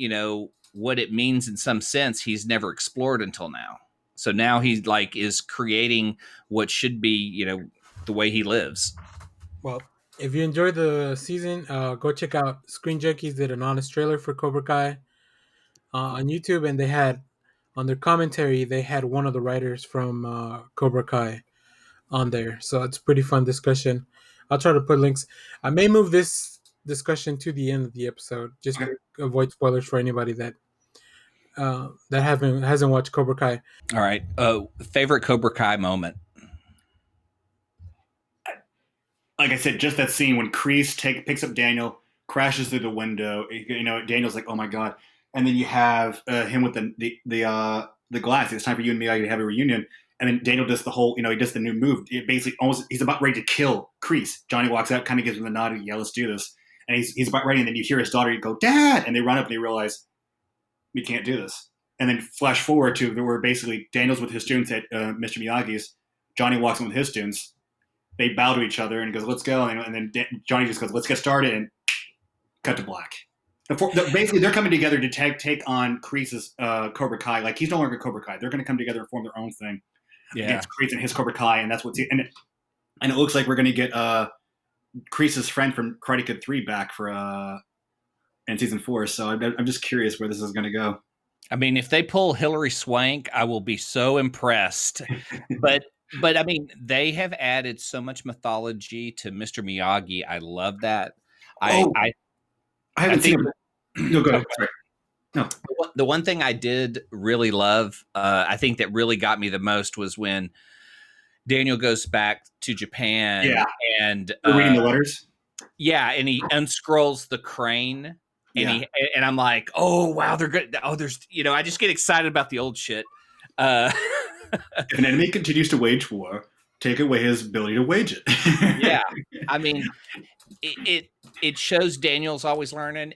what it means in some sense, he's never explored until now. So now he is creating what should be, the way he lives. Well, if you enjoyed the season, go check out Screen Junkies did an honest trailer for Cobra Kai on YouTube, and they had on their commentary they had one of the writers from Cobra Kai on there, so it's a pretty fun discussion. I'll try to put links. I may move this discussion to the end of the episode just to avoid spoilers for anybody that hasn't watched Cobra Kai. All right, favorite Cobra Kai moment. Like I said, just that scene when Kreese picks up Daniel, crashes through the window. Daniel's like, "Oh my god!" And then you have him with the glass. It's time for you and me to have a reunion. And then Daniel does the whole, he does the new move. It basically he's about ready to kill Kreese. Johnny walks out, kind of gives him the nod, yeah, let's do this. And he's about ready, and then you hear his daughter go, "Dad!" And they run up and they realize we can't do this. And then flash forward to where basically Daniel's with his students at Mr. Miyagi's. Johnny walks in with his students. They bow to each other and goes, "Let's go." And then Johnny just goes, "Let's get started," and cut to black. Basically, they're coming together to take on Kreese's Cobra Kai. Like, he's no longer Cobra Kai. They're going to come together and form their own thing against Kreese and his Cobra Kai, and that's what's and it looks like we're going to get Kreese's friend from Karate Kid 3 back for in season 4. So I'm just curious where this is going to go. I mean, if they pull Hilary Swank, I will be so impressed. But I mean, they have added so much mythology to Mr. Miyagi. I love that. I haven't seen it. No, go ahead. Sorry. No. The one thing I did really love, I think that really got me the most was when Daniel goes back to Japan. Yeah. And reading the letters. Yeah, and he unscrolls the crane, and and I'm like, oh wow, they're good. Oh, there's I just get excited about the old shit. If an enemy continues to wage war, take away his ability to wage it. Yeah, I mean, it shows Daniel's always learning.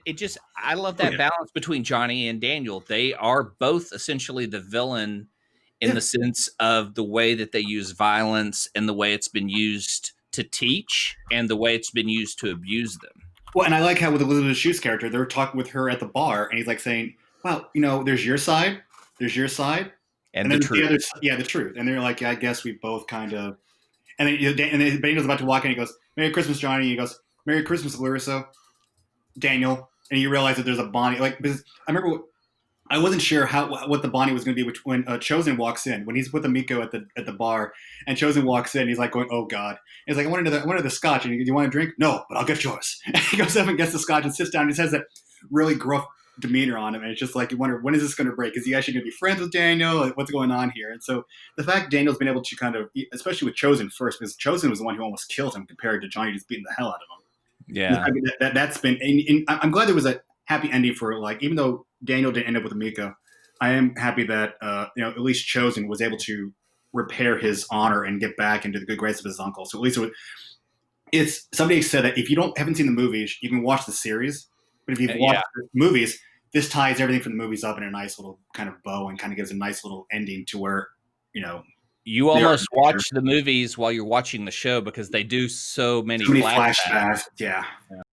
I love that balance between Johnny and Daniel. They are both essentially the villain in the sense of the way that they use violence and the way it's been used to teach and the way it's been used to abuse them. Well, and I like how with Elizabeth Shue's character, they're talking with her at the bar, and he's like saying, "Well, there's your side, and then the truth." The truth. And they're like, "Yeah, I guess we both kind of." And then Daniel's about to walk in. He goes, "Merry Christmas, Johnny." He goes, "Merry Christmas, Larissa." Daniel, and you realize that there's a bonding. Like, because I remember, I wasn't sure what the bonding was going to be. When Chosen walks in, when he's with Amiko at the bar, and Chosen walks in, he's like going, "Oh God!" And he's like, "I wanted the scotch." And he goes, "Do you want a drink?" "No, but I'll get yours." And he goes up and gets the scotch and sits down. And he has that really gruff demeanor on him, and it's just like you wonder, when is this going to break? Is he actually going to be friends with Daniel? Like, what's going on here? And so the fact Daniel's been able to kind of, especially with Chosen first, because Chosen was the one who almost killed him compared to Johnny just beating the hell out of him. Yeah, I mean, that's been. And I'm glad there was a happy ending for, like, even though Daniel didn't end up with Amiko, I am happy that at least Chosen was able to repair his honor and get back into the good graces of his uncle. So at least it's somebody said that if you haven't seen the movies, you can watch the series. But if you've watched the movies, this ties everything from the movies up in a nice little kind of bow and kind of gives a nice little ending to where you almost watch the movies while you're watching the show because they do so many flashbacks. Yeah.